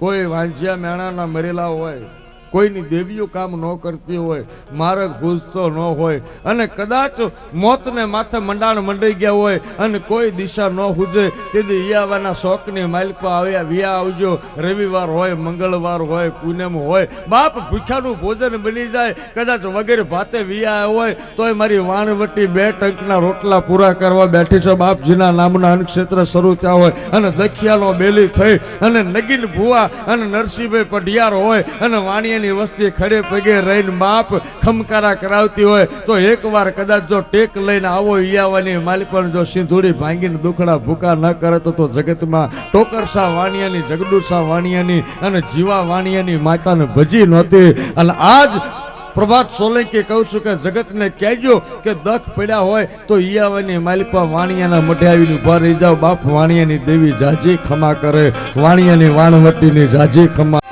કોઈ વાંજિયા મેણાના મરેલા હોય કોઈની દેવીઓ કામ ન કરતી હોય માર્ગ ભૂજતો ન હોય અને કદાચ મોતને માથે મંડાણ મંડાઈ ગયા હોય અને કોઈ દિશા ન હુજે તેથી ઈયાવાના શોખની માલિકા આવ્યા વિયા આવજો રવિવાર હોય મંગળવાર હોય પૂનમ હોય બાપ ભૂખ્યાનું ભોજન બની જાય કદાચ વગેરે ભાતે વિયા હોય તોય મારી વાણવટી 2 ટંકના રોટલા પૂરા કરવા બેઠી છે બાપજીના નામના અન્નક્ષેત્ર શરૂ થયા હોય અને દખિયાનો બેલી થઈ અને નગીન ભુવા અને નરસિંહભાઈ પઢિયાર હોય અને વાણિયાની વસ્તી ખડે પગે રહીને બાપ ખમકારા કરાવતી હોય તો એકવાર કદાચ જો ટેક લઈને આવો ઈયાવાની માલિકણ જો સિંધુડી ભાંગીને દુખડા ભૂકા ન કરે તો જગતમાં ટોકરસા વાણિયાની જગડુસા વાણિયાની અને જીવા વાણિયાની માતાને ભજી નહોતી અને આજ પ્રભાત સોલંકી કહું છું કે જગતને કહેજો કે દખ પડ્યા હોય તો ઈયાવાની માલિપા વાણિયાના મોઢે આવીને ઉભા રહી જાવ બાપ વાણિયાની દેવી જાજી ખમા કરે વાણિયાની વાણવટીની જાજી ખમા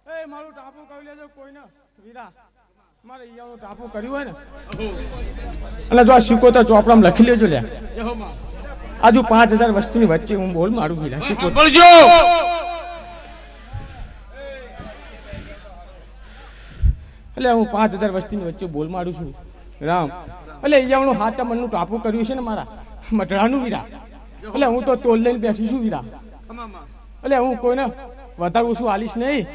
એ મારું ટાપુ કરી લેજો કોઈ ને વીરા મારે ઈયાનું ટાપુ કર્યું હોય ને અને જો આ સિકોતર ચોપડામાં લખી લેજો લે આજુ 5000 વસ્તીની વચ્ચે હું બોલ મારું વીરા સિકોતર બોલજો એટલે હું 5000 વસ્તીની વચ્ચે બોલ મારું છું રામ એટલે ઈયાનું હાથા મનનું ટાપુ કર્યું છે ને મારા મટરાનું વીરા એટલે હું તો તોલ લઈને બેઠી છું વીરા એટલે હું કોઈને વધારે ઓછું આલીશ નહીં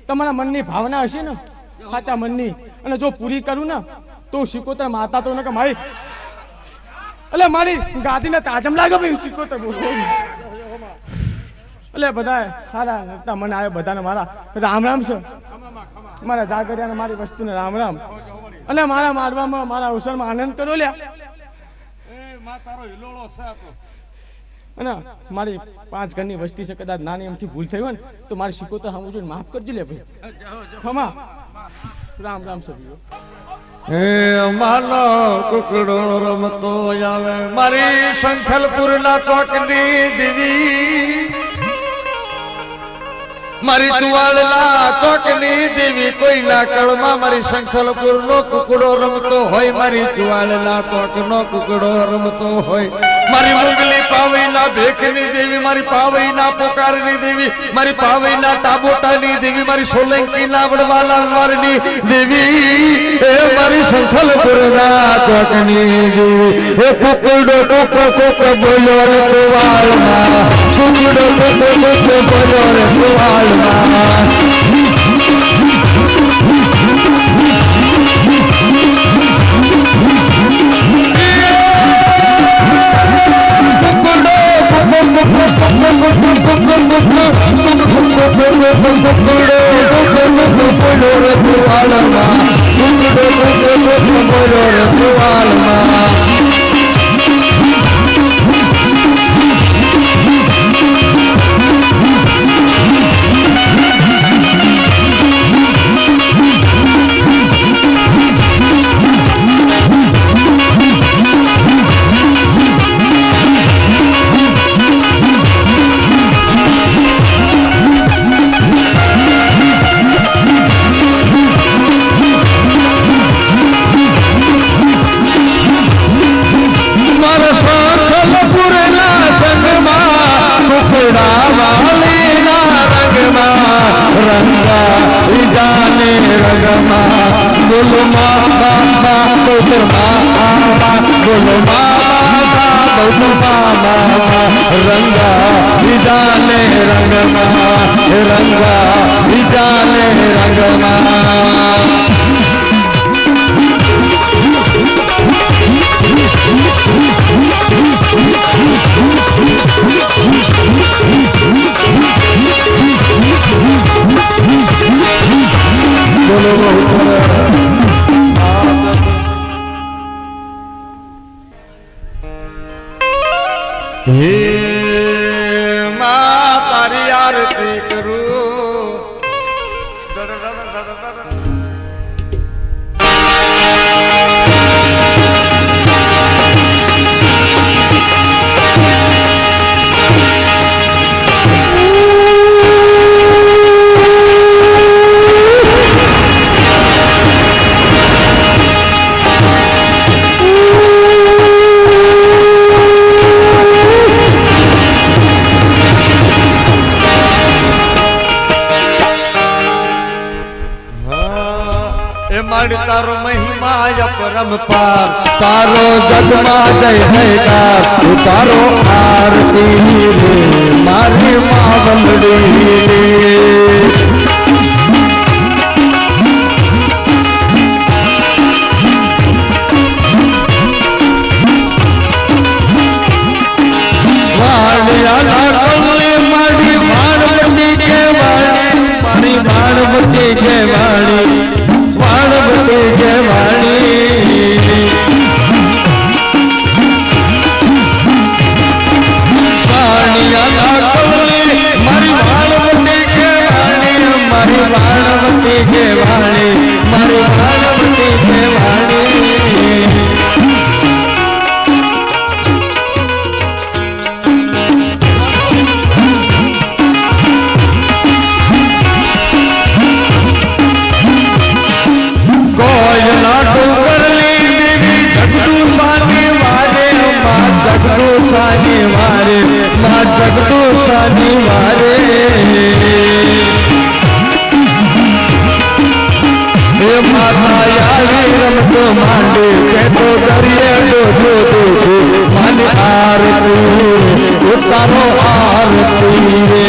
તમારા મનની ભાવના હશે ને સાચા મનની અને જો પૂરી કરું ને તો સિકોતર માતા તો ને કે મારી એટલે મારી ગાદીને તાજમ લાગે ભાઈ સિકોતર બોલો એટલે બધા સારા નતા મને આવ્યો બધાને મારા રામ રામ છે મારા જાગરિયાને મારી વસ્તુને રામ રામ અને મારા મારવામાં મારા અવસરમાં આનંદ કરો લ્યા અને મારી 5 ઘરની વસ્તી છે કદાચ નાની એમથી ભૂલ થઈ હોય ને તો મારી સિકોતર સામું જોઈને માફ કરજો લે ભાઈ ખમા રામ રામ સભ્યો હે માનો કુકડો રમતો આવે મારી શંખલપુરના ચોકની દેવી મારી તુવાળના ચોકની દેવી કોઈના કળમાં મારી શંખલપુરનો કુકડો રમતો હોય મારી તુવાળના ચોકનો કુકડો રમતો હોય મારી મુગલી પાવઈના ભેખની દેવી મારી પાવઈના પોકારની દેવી મારી પાવઈના ટાબોટાની દેવી મારી સોલંકીના વડવાલા વારની દેવી એ મારી શંખલપુરના ચોકની દેવી એ કુકડો કોકો કોકો બોલ્યો રે તુવાળમાં કુકડો કોકો કોકો બોલ્યો રે તુવાળમાં હે મા તારી આરતી કરું તારો મહિમા પરમપાર તારો જગમાં જય હૈકાર તારો આરતી રે મારી માવલડી વાડિયા કમલે મારી વાણવતી કે વાણી મારી વાણવતી કે વાણી વાણવતી કે વાણી વાડિયા કમલે મારી વાણવતી કે વાણી મારી વાણવતી કે વાણી મારી વાણવતી કે વાણી માતા યારી રમતો માંડે કે તો દરિયે ડોજો દેખે માની આરતી ઉતારો આરતી રે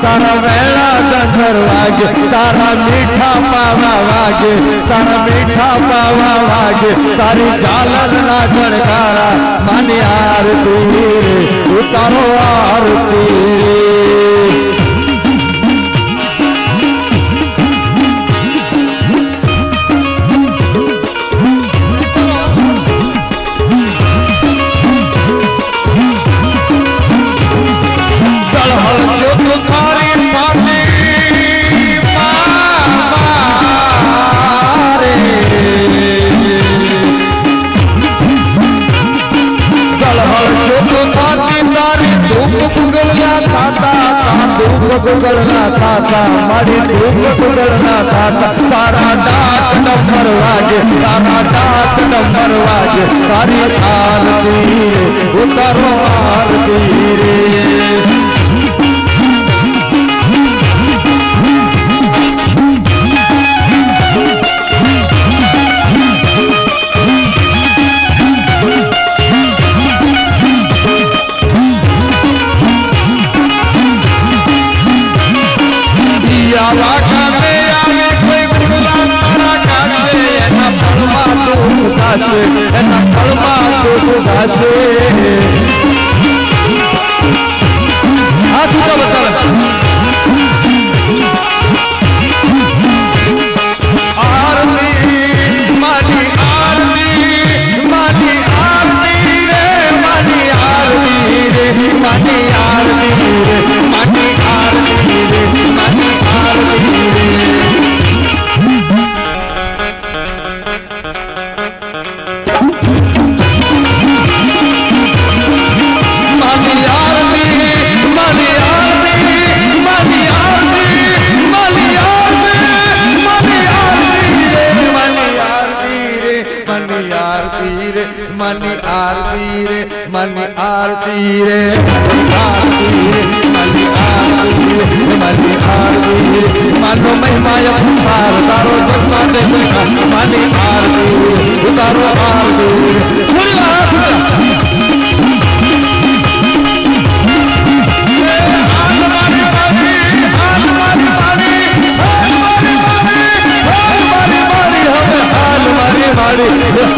तारा वेला जंतर वागे तारा मीठा पावा वागे तारा मीठा पावा वागे तारी झालर ना झणकारा मानी आरती रे उतारो आरती गुगलना था मारी धूप गुगलना था तारा डाक नंबर वागे तारा डाक नंबर वागे तारी आरती उतारो आरती रे एना फलमा तो गासे हाथ ऊंचा बता आरती मानी आरती मानी आरती रे मानी आरती रे मानी आरती रे मानी आरती रे मानी आरती रे मनी आरती रे मनी आरती रे आरती रे मनी आरती रे मनी आरती रे मानो महिमा पार तारो जन्मा दे मनी आरती रे उतारो आरती रे थोड़ी बात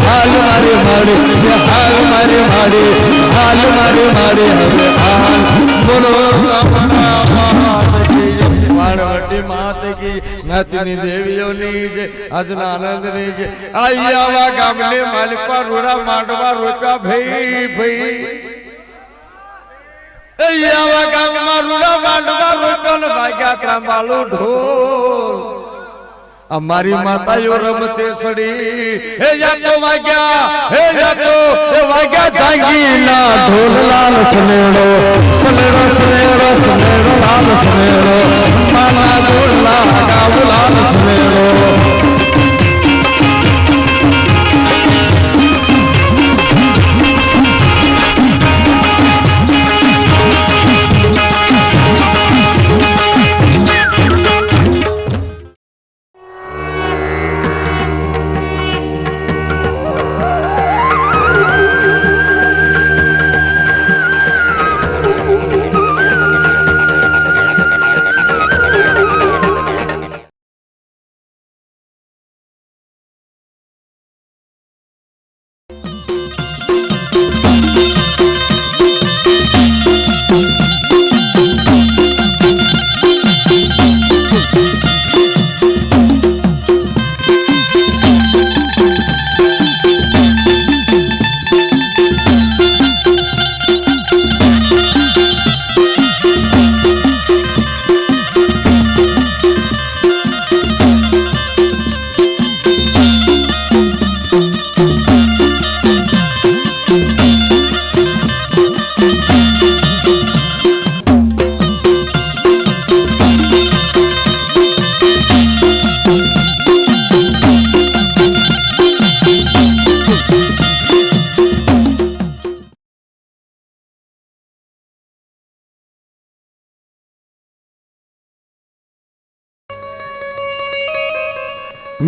हाल मारे मारे हाल मारे मारे हाल मारे मारे हाल बोलो पार्वती मात की नतनी देवियों नीजे अजना आनंद नीजे आई आवा गामले मालिका रोड़ा मांडवा रोचा भई भई आई आवा गाममा रोड़ा मांडवा रोचन भाग्या त्रांबालू ढोल हमारी माता यो रमते सड़ी हे या तो वाग्या हे या तो वाग्या जांगीला ढोल लाल सनेड़ो सनेड़ो सनेड़ो सनेड़ो लाल सनेड़ो माला ढोल गाव लाल सनेड़ो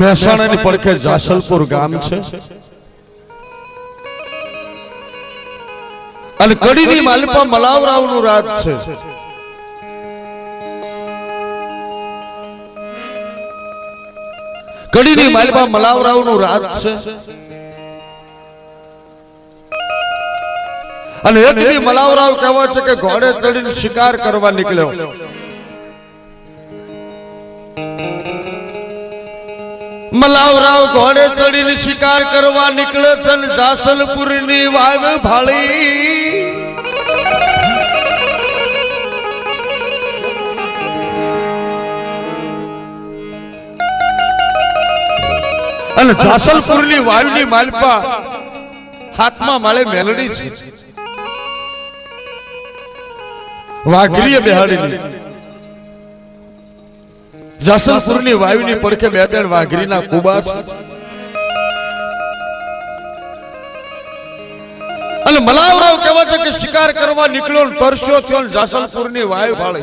મહેસાણાની પડખે જાસલપુર ગામ છે અને કડીની માલપા મલાવરાવનું રાજ છે. કડીની માલપા મલાવરાવનું રાજ છે અને એક દી મલાવરાવ કહેવાય છે કે ઘોડે ચડીને શિકાર કરવા નીકળ્યો. મલાવરાવ ઘોડે ચડીને શિકાર કરવા નીકળે છે અને જાસલપુરની વાવ ભાળી અને જાસલપુરની વાવની માલપા હાથમાં માળે મેલડી છે. વાઘરીએ બેહાડી જાસલપુરની વાયુની પડખે બે ત્રણ વાઘરીના કુબા છે અને મલાવરાવ કહેવા છે કે શિકાર કરવા નીકળ્યો તરસ્યો થયો જાસલપુરની વાયુ ભાળે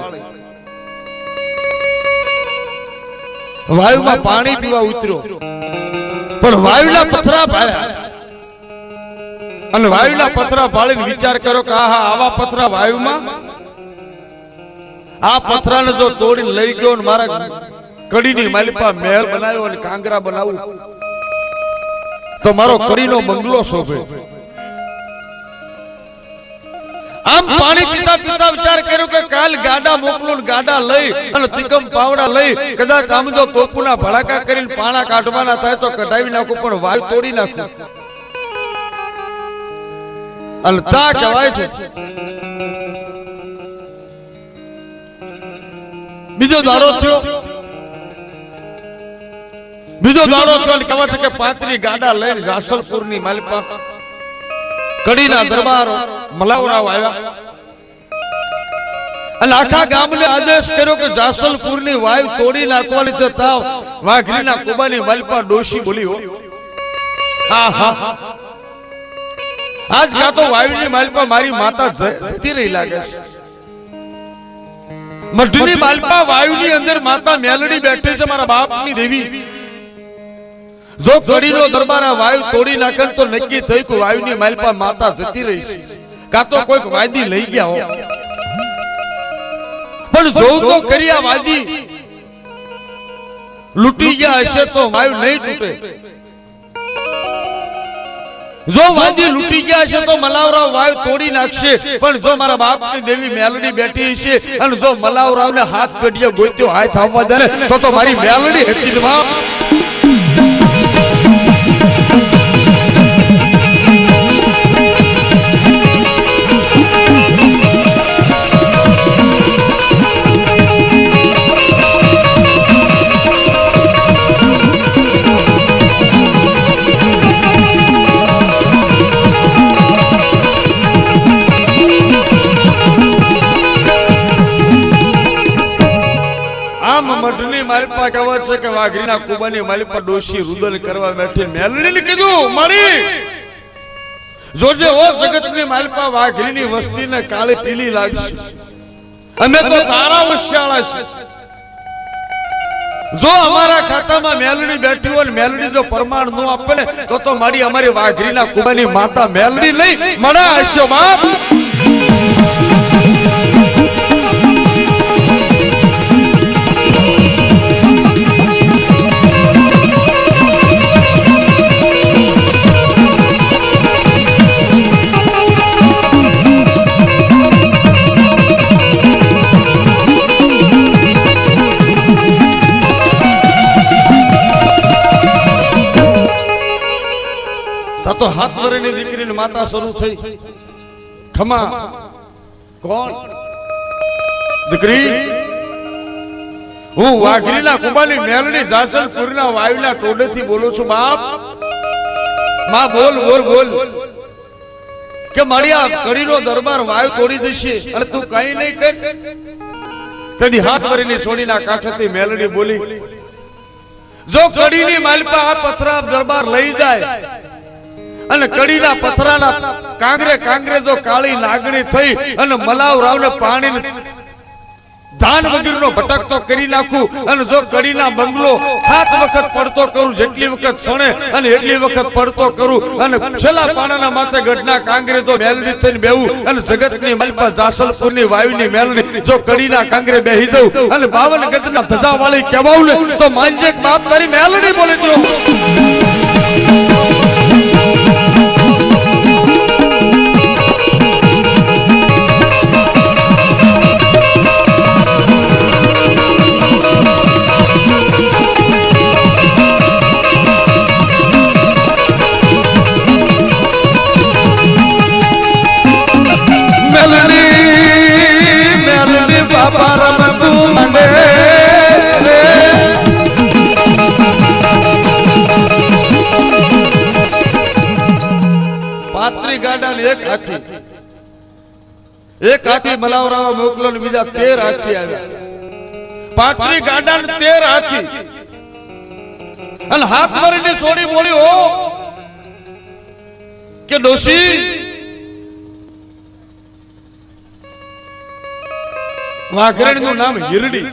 વાયુમાં પાણી પીવા ઉતર્યો પણ વાયુના પથરા ભાળ્યા અને વાયુના પથરા ભાળીને વિચાર કર્યો કે આવા પથરા વાયુમાં આ પથરાને જો તોડીને લઈ ગયો ને મારા કડીની માલિપા મહેલ બનાવ્યો અને કાંગરા બનાવું તો મારો કડીનો બંગલો શોભે. આમ પાણી પીતા પીતા વિચાર કર્યો કે કાલ ગાડા મોકલું ગાડા લઈ અને તિકમ પાવડા લઈ કદાચ આમ જો તોપુના ભડાકા કરીને પાણા કાઢવાના થાય તો કઢાવી નાખું પણ વાયુ તોડી નાખું. અને તા કહેવાય છે બીજો દાડો થયો અને કહેવાય છે કે 35 ગાડા લઈને જાસલપુરની માલિપા કડીના દરબાર મલાવરાવ આવ્યા અને આખા ગામને આદેશ કર્યો કે જાસલપુરની વાયુ તોડી નાખવાની છે. તાવ વાઘરીના કુબાની માલિપા ડોશી બોલી હો આજ કા તો વાયુની માલિપા મારી માતા જતી રહી લાગે છે. મઢની માલપા વાયુની અંદર માતા મેલડી બેઠી છે મારા બાપની દેવી. જો કડીનો દરબાર આ વાયુ તોડી નાખે તો નક્કી થઈ કે વાયુની માલપા માતા જતી રહી છે કા તો કોઈક વાદી લઈ ગયા હો. પણ જોઉં તો કરી આ વાદી લૂંટી ગયા હશે તો વાયુ નહીં તૂટે. જો વાદી લૂંટી ગયા છે તો મલાવરાવ વાયુ તોડી નાખશે પણ જો મારા બાપની દેવી મેલડી બેઠી છે અને જો મલાવરાવને હાથ પેઢીએ ગોત્યો હાથ આવવા દે તો મારી મેલડી હતી બાપ. માલિપા કહેવાય છે કે વાઘરીના કુબાની માલિપા ડોશી રુદન કરવા બેઠી મેલડીને કીધું મારી જોજે ઓ જગતની માલિપા વાઘરીની વસ્તીને કાળી પીલી લાગશે. અમે તો તારા વસ્યાળા છે. જો અમારા ખાતામાં મેલડી બેઠી હોય ને મેલડી જો પ્રમાણ ન આપે ને તો અમારી વાઘરીના કુબાની માતા મેલડી નહીં મળે હશે બાપ. તો હાથ વરેની દીકરીની માતા શરૂ થઈ. ખમા કોણ દીકરી? હું વાઘરીના કુબાની મેલડી જાસલપુરના વાયુના ટોડેથી બોલું છું બાપ. માં બોલ બોલ બોલ કે માળિયા કડીનો દરબાર વાયુ તોડી દેશે અને તું કઈ નહીં કર. તેની હાથ વરેની છોડીના કાંઠેથી મેલડી બોલી જો કડીની માલપા આ પથરા દરબાર લઈ જાય અને કડીના પથરાના કાંગરે કાંગરે જો કાળી નાગણી થઈ અને મલાવરાવને પાણી ધાન વગરનો ભટકતો કરી નાખું અને જો કડીના બંગલો 7 વખત પડતો કરું, જેટલી વખત સણે અને એટલી વખત પડતો કરું અને છેલ્લા પાણાના માથે ગઢના કાંગરે જો મેલડી થઈને બેહું અને જગતની માલપા જાસલપુરની વાયુની મેલડી જો કડીના કાંગરે બેહી જાઉં અને 52 ગજના ધજા વાળી કહેવાઉં ને તો માનજે બાપ તારી મેલડી બોલી દો. એક હાથી મલાવરાવા મોકલો ને બીજા 13 હાથી આવ્યા. 35 ગાડા ને 13 હાથી અને હાથ મારીને છોડી બોલી હો કે ડોશી વાઘરેણી નું નામ હિરડી.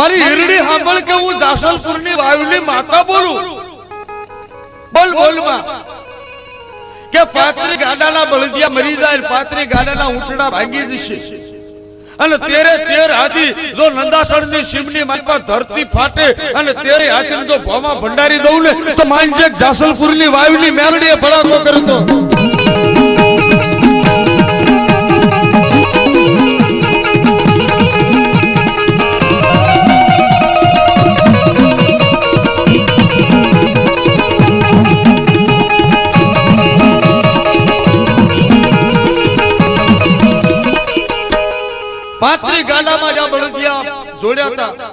મારી હિરડી સાંભળ કે હું જાસલપુરની વાયુની માતા બોલું. બોલ બોલ માં કે 35 ગાડાના બળદિયા મરી જાય, 35 ગાડાના ઊંટડા ભાંગી જશે અને 13 હાથી જો નંદાસણની સીમની માલપા ધરતી ફાટે અને 13 હાથીને જો ભોમાં ભંડારી દઉં ને તો માનજે જાસલપુરની વાયુની મેલડીએ ભડાકો કરતો. જોડ્યા હતા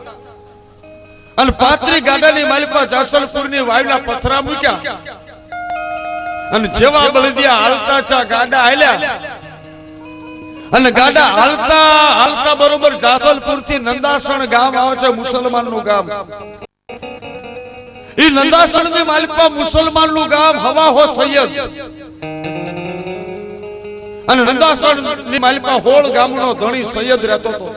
અને 35 ગાડાની માલપા જાસલપુરની વાયુના પથરા મૂક્યા અને જેવા બળદિયા હાલતા ચા ગાડા હાલ્યા અને ગાડા હાલતા હાલતા બરોબર જાસલપુરથી નંદાસણ ગામ આવે છે, મુસલમાનનું ગામ. ઈ નંદાસણની માલપા મુસલમાનનું ગામ હવા હો સૈયદ અને નંદાસણની માલપા 16 ગામનો ધણી સૈયદ રહેતો હતો.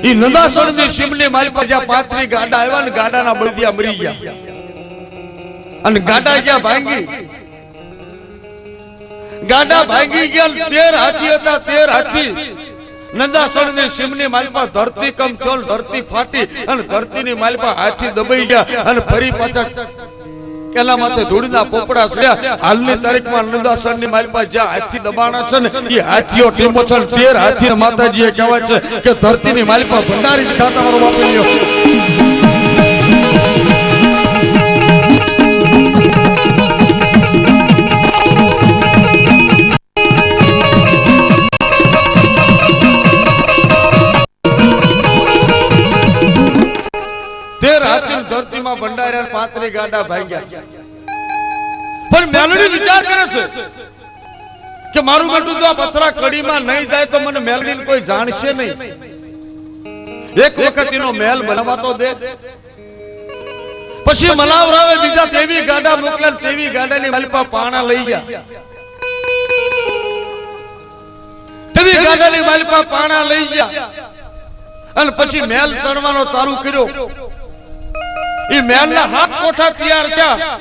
ઈ નંદાસણની સીમની માલપા જ્યાં 35 ગાડા આવ્યા ને ગાડાના બળદિયા મરી ગયા અને ગાડા જ્યાં ભાંગી ગયા 13 હાથી હતા. 13 હાથી નંદાસણની સીમની માલપા ધરતી કમ થયો, ધરતી ફાટી અને ધરતીની માલપા હાથી દબાઈ ગયા અને ફરી પાછા કેલા માથે ધૂળના પોપડા સડ્યા. હાલની તારીખમાં નંદાસણની માલપા જ્યાં હાથી દબાણા છે ને એ હાથીઓ ટીમો છે. 13 હાથી માતાજીએ કહેવાય છે કે ધરતીની માલપા ભંડારી જ ખાતા વાળો વાપરી લ્યો. ધરતીમાં ભંડાર્યા 35 ગાડા ભાંગ્યા. પણ મેલડી વિચાર કરે છે કે મારું બેટું જો આ પથરા કડીમાં નહીં જાય તો મને મેલડીને કોઈ જાણશે નહીં. એક વખત એનો મહેલ બનાવતો દે. પછી મલાવરાવે બીજા 23 ગાડા મોકલ્યા. 23 ગાડાની માલપા પાણા લઈ ગયા. 23 ગાડાની માલપા પાણા લઈ ગયા અને પછી મહેલ ચડવાનો ચાલુ કર્યો. ઈ મહેલના 7 કોઠા તૈયાર થયા.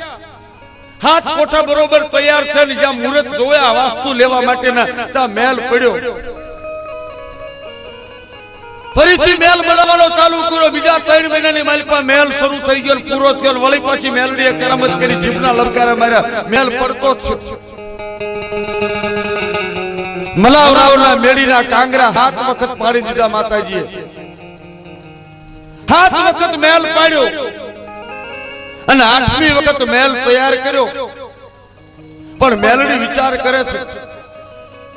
7 કોઠા બરોબર તૈયાર થઈને જ્યાં મુહૂર્ત જોયા વાસ્તુ લેવા માટેના ત્યાં મહેલ પડ્યો. ફરીથી મહેલ બનાવવાનો ચાલુ કર્યો. બીજા 3 મહિનાની માલપા મહેલ શરૂ થઈ ગયો, પૂરો થયો. વળી પાછી મેલડીએ કરામત કરી, જીભના લલકારા માર્યા. મહેલ પડતો જ છે. મલાવરાવના મેડીના કાંગરા 7 વખત પાડી દીધા માતાજીએ. 7 વખત મહેલ પાડ્યો અને 8મી વખત મહેલ તૈયાર કર્યો. પણ મેલડી વિચાર કરે છે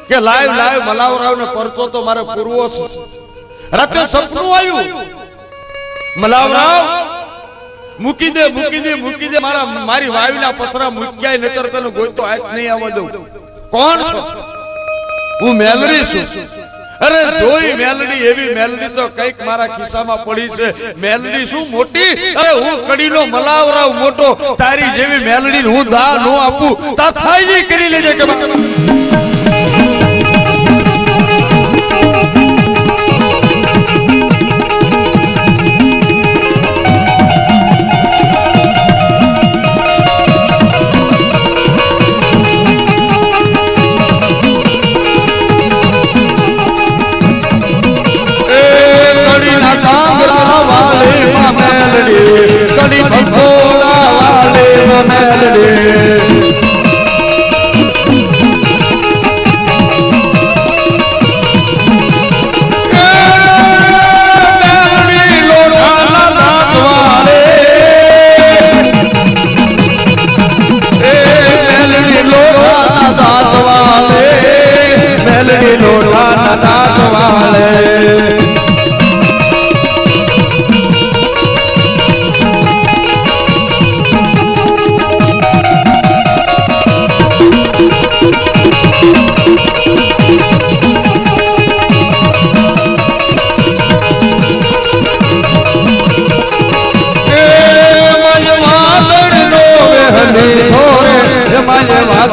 કે લાઈવ મલાવરાવને પરચો તો મારે પૂરવો છે. રાતે સપનું આવ્યું, મલાવરાવ મૂકી દે મારી વાયુના પથરા મૂક્યા નતર તને ગોઈતો હાથ નહીં આવવા દઉં. કોણ છો? હું મેલડી છું. અરે જોઈ મેલડી, એવી મેલડી તો કઈક મારા ખિસ્સામાં પડી છે. મેલડી શું મોટી? અરે હું કડીનો મલાવરાવ મોટો. તારી જેવી મેલડી હું દા નો આપું. તા થાય કરી લેજે કે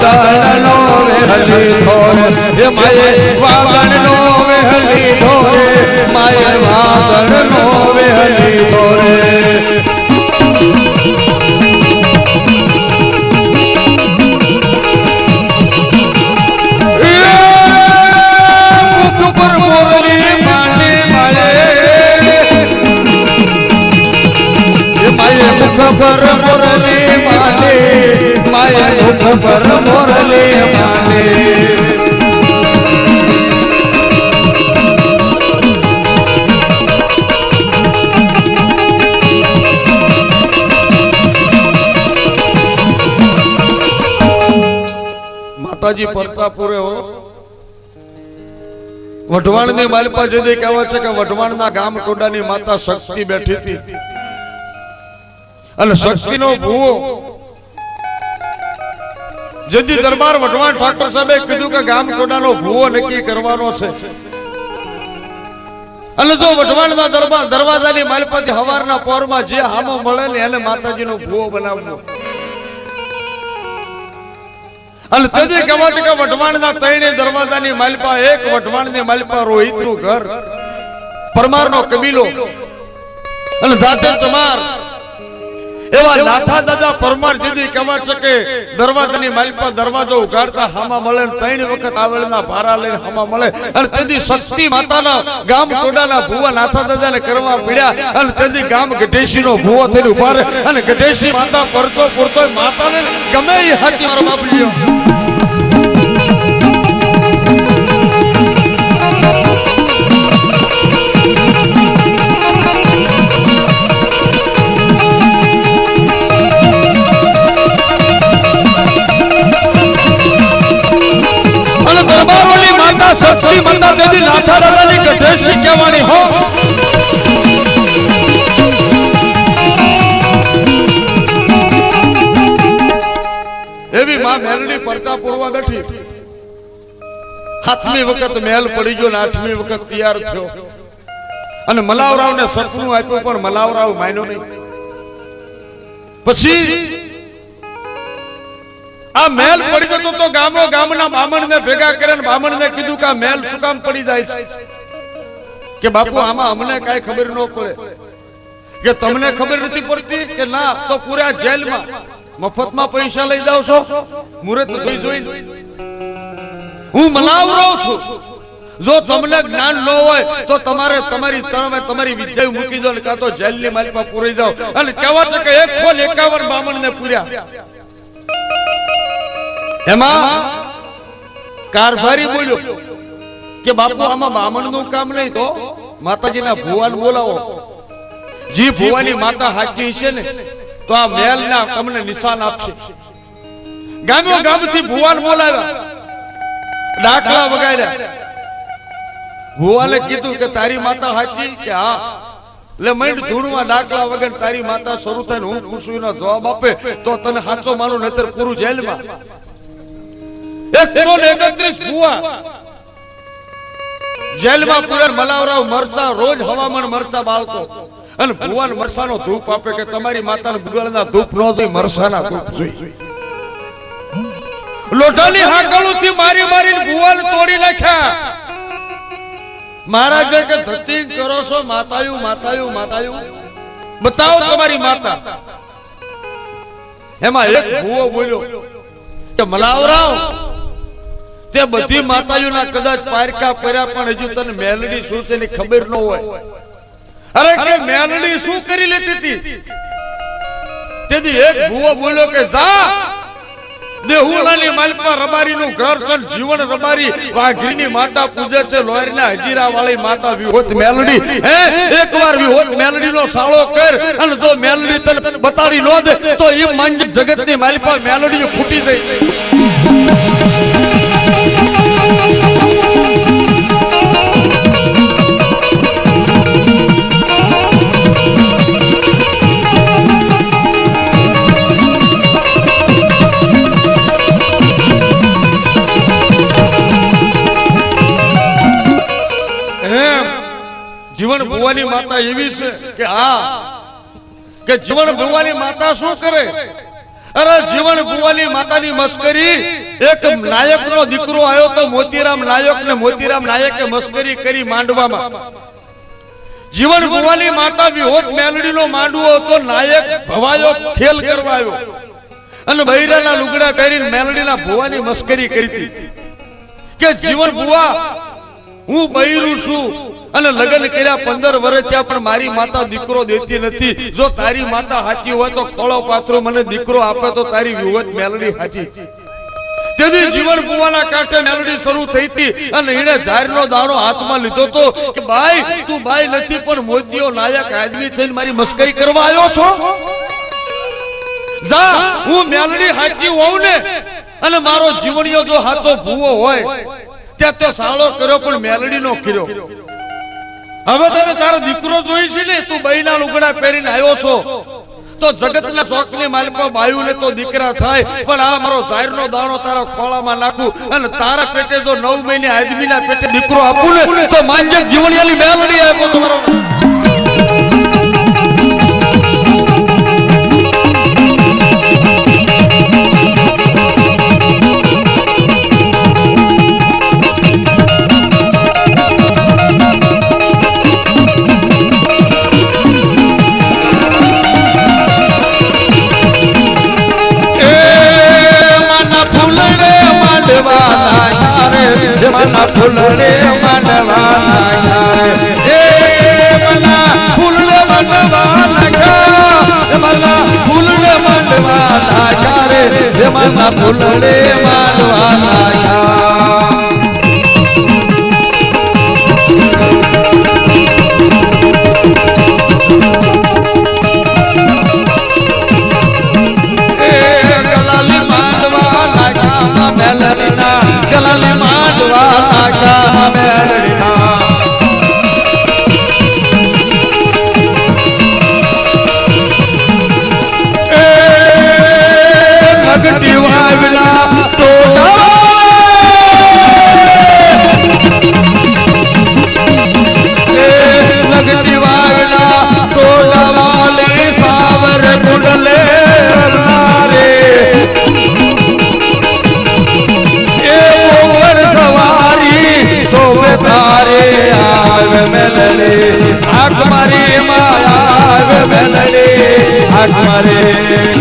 વાદળનો વહેલી ધોરે એ માએ વાદળનો વહેલી ધોરે માએ વાદળનો વહેલી ધોરે મુખ પર મોરલી માંડી માએ મુખ પર મોરલી માંડે માય મુખ પર મોરલી માંડે માતાજી પરચા પૂરે હો વઢવાણ ની માલપા જદી કહેવાય છે કે વઢવાણ ના ગામ ટોડાની માતા શક્તિ બેઠી હતી અને શક્તિનો ભૂવો જદી દરબાર વઢવાણ ઠાકોર સાહેબે કીધું કે ગામ ટોડાનો ભૂવો નક્કી કરવાનો છે અને જો વઢવાણના દરબાર દરવાજાની માલપાથી હવારના પોરમાં જે હામો મળે ને એને માતાજીનો ભૂવો બનાવવો અને તેથી કહેવાય કે વઢવાણના ત્રણે દરવાજાની માલપા એક વઢવાણની માલપા રોહિતનું ઘર પરમારનો કબીલો અને જાતે ચમાર એવા નાથા દાદા પરમાર જીદી કહેવાય છે કે દરવાજાની માલપા દરવાજો ઉઘાડતા હામા મળે ને ત્રણ વખત આવેલના ભારા લઈને હામા મળે અને તેથી શક્તિ માતાના ગામ ટોડાના ભુવા નાથા દાદાને કરવા પીડ્યા અને તેથી ગામ ગઢેશીનો ભુવો થઈને ઉભા રહે અને ગઢેશી માતા પરતો પૂરતો માતાને ગમે એ હાથી મારો બાપ લ્યો શક્તિ માતા દેવી નાથા દાદાની ગઢેશી કહેવાની હો એવી માં મેલડી પરચા પૂરવા બેઠી સાતમી વખત મેલ પડી ગયો ને આઠમી વખત તૈયાર થયો અને મલાવરાવને સપનું આપ્યું પણ મલાવરાવ માન્યો નહીં પછી આ મેલ પડી જતો તો ગામો ગામના બામણને ભેગા કરીને બામણને કીધું કે આ મેલ શું કામ પડી જાય છે કે બાપુ આમાં અમને કાઈ ખબર ન પડે કે તમને ખબર નથી પડતી કે ના તો પૂરા જેલમાં મફતમાં પૈસા લઈ જાવ છો મુહૂર્ત જોઈ હું મલાવરો છું જો તમને જ્ઞાન ન હોય તો તમારી વિદ્યા મૂકી દો ને કાં તો જેલની માલિપા પૂરી જાવ અને કહેવા છે કે એક ખોલ 51 બામણને પૂર્યા એમાં કારભારી બોલ્યો કે બાપુ આમાં બામણનું કામ નહીં તો માતાજીના ભુવાને બોલાવો જી ભુવાની માતા હાચી છે ને તો આ મેલના તમને નિશાન આપશે ગામો ગામથી ભુવાને બોલાવ્યા ડાકલા વગાડ્યા ભુવાને કીધું કે તારી માતા હાચી કે હા એટલે મંડ ધૂણવા ડાકલા વગર તારી માતા શરૂ થઈને હું પૂછું જવાબ આપે તો તને સાચો માનું નહીતર પૂરું જેલમાં 131 ભુવા જેલમાં પૂરા મલાવરાવ મરચા રોજ હવામાન મરચા બાળતો અને ભુવાન મરસાનો ધૂપ આપે કે તમારી માતાને ગુગળના ધૂપ નો જોઈ મરસાના ધૂપ જોઈ લોઢાની હાકળુથી મારી મારીને ભુવાને તોડી નાખ્યા મહારાજે કે ધતિંગ કરો છો માતાયું માતાયું માતાયું બતાવો તમારી માતા એમાં એક ભુવો બોલ્યો કે મલાવરાવ તે બધી માતાઓના કદાચ પારકા કર્યા પણ હજુ તને મેલડી શું છે ની ખબર ન હોય અરે કે મેલડી શું કરી લેતી હતી તેથી એક ભુવો બોલ્યો કે જા દેહુલાની માલપા રબારીનું ઘર છે જીવન રબારી વાઘરીની માતા પૂજે છે લોયરના હજીરા વાળી માતા વિહોત મેલડી હે એકવાર વિહોત મેલડીનો સાળો કર અને જો મેલડી તને બતાડી ન દે તો એ મંજ જગતની માલપા મેલડી ફૂટી ગઈ જીવન ભુવાની માતા એવી છે કે હા કે જીવન ભુવાની માતા શું કરે અરે જીવન ભુવાની માતાની મસ્કરી એક નાયકનો દીકરો આવ્યો તો મોતીરામ નાયક ને મોતીરામ નાયકે મસ્કરી કરી માંડવામાં જીવન ભુવાની માતા વિહોત મેલડીનો માંડવો હતો નાયક ભવાયો ખેલ કરવા આવ્યો અને બૈરાના લુગડા પહેરીને મેલડીના ભુવાની મસ્કરી કરી હતી કે જીવન ભુવા હું બૈરું છું અને લગ્ન કર્યા 15 વર્ષ થયા પણ મારી માતા દીકરો દેતી નથી જો તારી માતા સાચી હોય તો ખોળો પાત્રો મને દીકરો આપે તો તારી વિહોત મેલડી સાચી તેથી જીવન ભુવાના કાંઠે મેલડી શરૂ થઈ હતી અને એને ઝારનો દાણો હાથમાં લીધો તો કે ભાઈ તું ભાઈ નથી પણ મોતીઓ નાયક આદમી થઈને મારી મસ્કરી કરવા આવ્યો છો જા હું મેલડી સાચી હોઉં ને અને મારો જીવણીયો જો સાચો ભૂવો હોય ત્યાં તો સાળો કર્યો પણ મેલડી નો કર્યો હવે તને તારો દીકરો જોઈ છે ને તું બૈના લુગડા પહેરીને આવ્યો છો તો જગતના શોખની માલિકો બાયુ ને તો દીકરા થાય પણ આ મારો ઝારનો દાણો તારા ખોળામાં નાખું અને તારા પેટે જો 9 મહિને આદમીના પેટે દીકરો આપું ને તો માનજે જીવણીયાની મેલડી આપ્યો તમારો મના ફૂલડે માંડવાના એ મના ફૂલડે માંડવાના મના ફૂલડે માંડવાના રે મના ફૂલડે માંડવાના ગલાલી માંડવા નાખા મેલડીના એ નગટી વાવલા નગટી વાવલા તોલા વાલી સાવર કુંડલે તારે આવે મેલડી આંખ મારી માયા આવે મેલડી આંખ મારી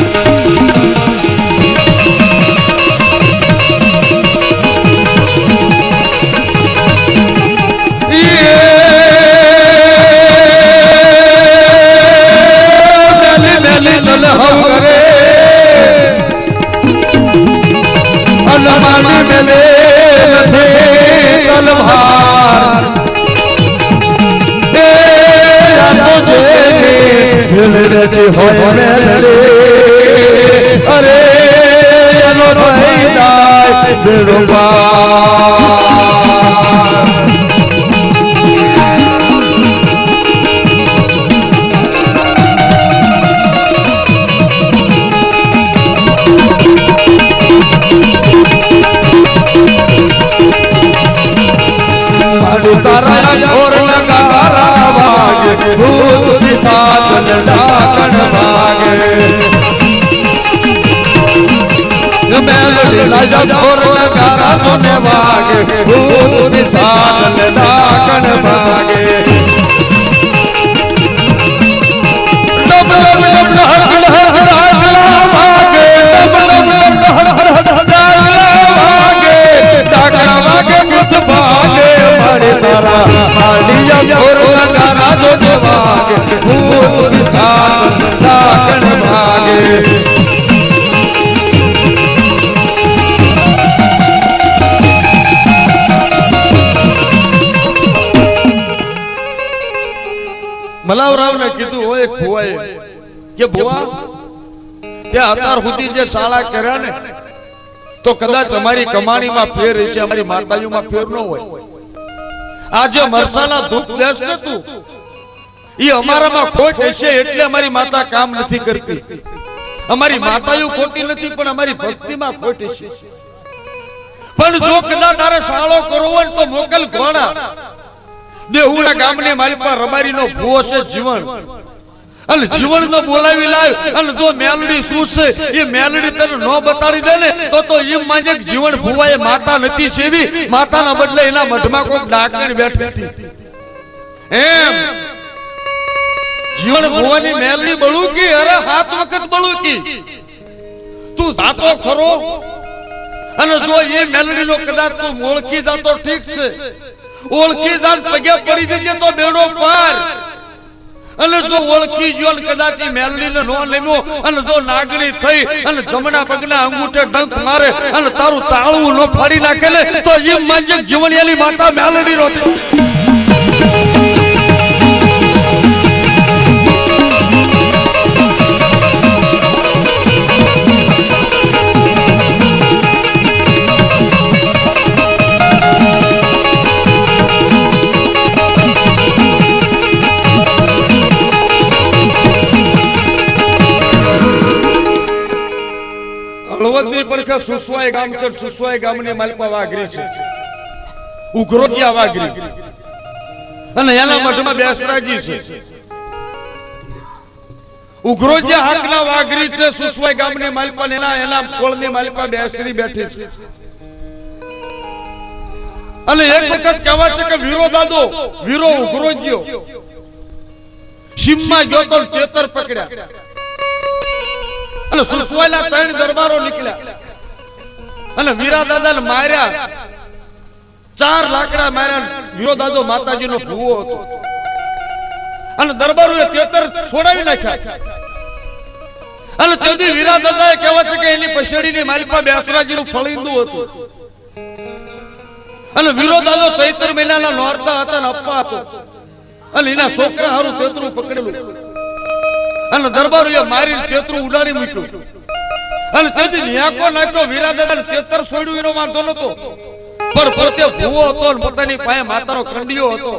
મેલી દલ હવ કરે અલમાની મેલે નથી તલવાર એ યાદો જે હોય મેલડી અરે એનો થઈ જાય બેડો પાર તારા ઢોર નગારા વાગે ભૂત દિશાત ડાકણ વાગે મેલડી લાજા ઢોર નગારા જોને વાગે ભૂત દિશાત ડાકણ વાગે ડબ ડબ ડબ હર હર ડાકલા વાગે ડબ ડબ ડબ હર હર ડાકલા વાગે ડાકલા વાગે ભૂત ભાગે તારા માલિયા ઢોર નગારા જોને વાગે ભૂત દિશાત ડાકણ વાગે મલાવરાવને કીધું હોય એક ભુવાએ કે ભુવા તે અત્યાર સુધી જે શાળા કર્યા ને તો કદાચ અમારી કમાણીમાં ફેર હશે અમારી માતાજીમાં ફેર ન હોય આજે મરસાના ધૂપ દેશ ને તું ઈ અમારામાં ખોટ હશે એટલે અમારી માતા કામ નથી કરતી અમારી માતાઓ ખોટી નથી પણ અમારી ભક્તિમાં ખોટ હશે પણ જો કદાચ તારે શાળો કરવો હોય તો મોકલ ઘોડા દેહુડા ગામની મારી પાસે રબારીનો ભૂવો છે જીવન અને જીવન તો બોલાવી લાવ અને જો મેલડી શું છે એ મેલડી તને ન બતાડી દે ને તો એમ માનજે કે જીવન ભુવાએ માતા નથી સેવી, માતાના બદલે એના મઢમાં કોઈક ડાકણ બેઠી હતી એમ. જીવન ભુવાની મેલડી બળુકી, અરે 7 વખત બળુકી. તું જાતો ખરો અને જો એ મેલડી નો કદાચ તું ઓળખી જાતો ઠીક છે, ઓળખી જાત પગે પડી દેજે તો બેડો પાર. અને જો ઓળખી ગયો ને કદાચ એ મેલડી ને નો લેમ્યો અને જો નાગણી થઈ અને જમણા પગના અંગૂઠે ડંખ મારે અને તારું તાળું નો ફાડી નાખે ને તો એમ માનજે જીવણિયાની માતા મેલડી નો. હળવદની પડખે સુસવાઈ ગામ છે, સુસવાઈ ગામની માલપા વાઘરી છે, ઉઘરોટિયા વાઘરી, અને એના મઠમાં બેસરાજી છે. ઉઘરોટિયા હાકના વાઘરી છે, સુસવાઈ ગામની માલપા, એના કોળની માલપા બેસરી બેઠી છે. અને એક વખત કહેવાય છે કે વીરો દાદો, વીરો ઉઘરોટિયો સીમમાં ગયો તો તેતર પકડ્યા અને સુસવાઈના 3 દરબારો નીકળ્યા અને વીરા દાદાને માર્યા, 4 લાકડા માર્યા. વીરો દાદો માતાજીનો ભૂવો હતો અને દરબારોએ તેતર છોડાવી નાખ્યા. અને તેથી વીરા દાદાએ કહેવાય છે કે એની પછેડીની માલપા બેસરાજીનું ફળિંદુ હતું. અને વીરો દાદો ચૈત્ર મહિનાના નોરતા હતા ને અપ્પા હતો અને એના છોકરા હારું તેતરું પકડેલું અને દરબારોએ મારી તેતરું ઉડાડી મૂક્યું. અને તેથી ન્યાકો નાખ્યો. વીરા દાદાને તેતર છોડ્યું એનો વાંધો નતો, પણ પોતે ભૂવો હતો અને પોતાની પાસે માતાનો ખંડિયો હતો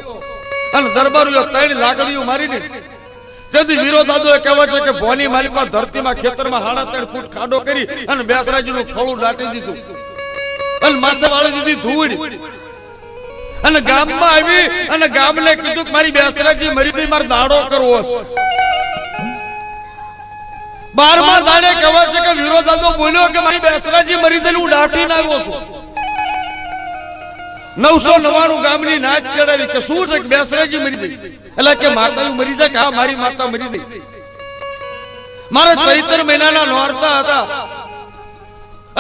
અને દરબારોએ 3 લાકડીઓ મારીને. તેથી વીરો દાદોએ કહેવાય છે કે ભોની માલિપા ધરતીમાં ખેતરમાં 3.5 ફૂટ ખાડો કરી અને બેસરાજીનું ખોળું દાટી દીધું અને માથે વાળી દીધી ધૂળ. અને ગામમાં આવી અને ગામને કીધું કે મારી બેસરાજી મરી ગઈ, મારે દાડો કરવો છે. 12મા દાડે કહેવાય છે કે વીરો દાદો બોલ્યો કે મારી બેસરાજી મરી ગઈ, હું દાટીને આવ્યો છું. 999 ગામની નાચ ચડાવી કે શું છે કે બેસરાજી મરી ગઈ, એટલે કે માતા મરી જાય કે હા મારી માતા મરી ગઈ. મારા ચૈત્ર મહિનાના નોરતા હતા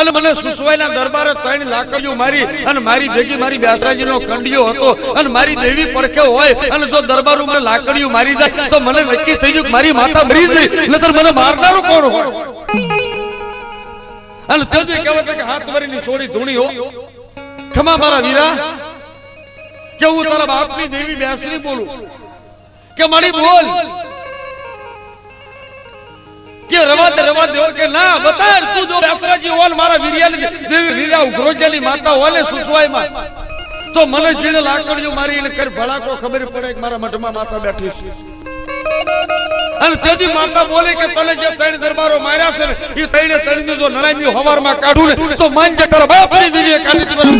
અને મને સુસવાઈના દરબારે 3 લાકડીઓ મારી અને મારી ભેગી મારી બેસરાજીનો કંડિયો હતો અને મારી દેવી પડખે હોય અને જો દરબારો મને લાકડીઓ મારી જાય તો મને નક્કી થઈ ગયું કે મારી માતા મરી ગઈ, નતર મને મારનારો કોણ હોય. અને તેથી કહેવાય છે કે હાથ વરીની સોડી ધૂણી હો ખમા મારા વીરા, કે હું તારા બાપની દેવી બેસરી બોલું કે મારી બોલ કે રવા દે કે ના બતાડ. તું જો બેસરાજી હોય મારા વીરિયાની દેવી વીરા ઉઘરોટિયાની માતા હોય ને સુસવાઈમાં તો મને જીણે લાકડીઓ મારી એને કરી ભડાકો ખબર પડે કે મારા મઠમાં માતા બેઠી છે. અને તેથી માતા બોલે કે તને જે 3 દરબારો માર્યા છે ને એ 3 ની જો નળામી હવારમાં કાઢું ને તો માન જે તારા બાપની દેવીએ કાઢી દીધું.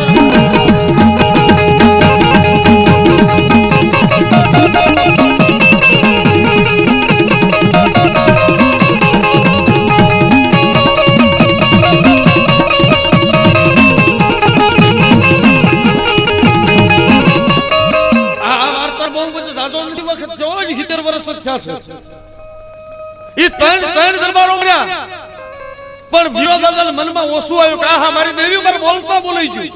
પણ વીરો દાદાના મનમાં ઓછું આવ્યું કે આહા મારી દેવી પર બોલતા બોલાઈ ગયું.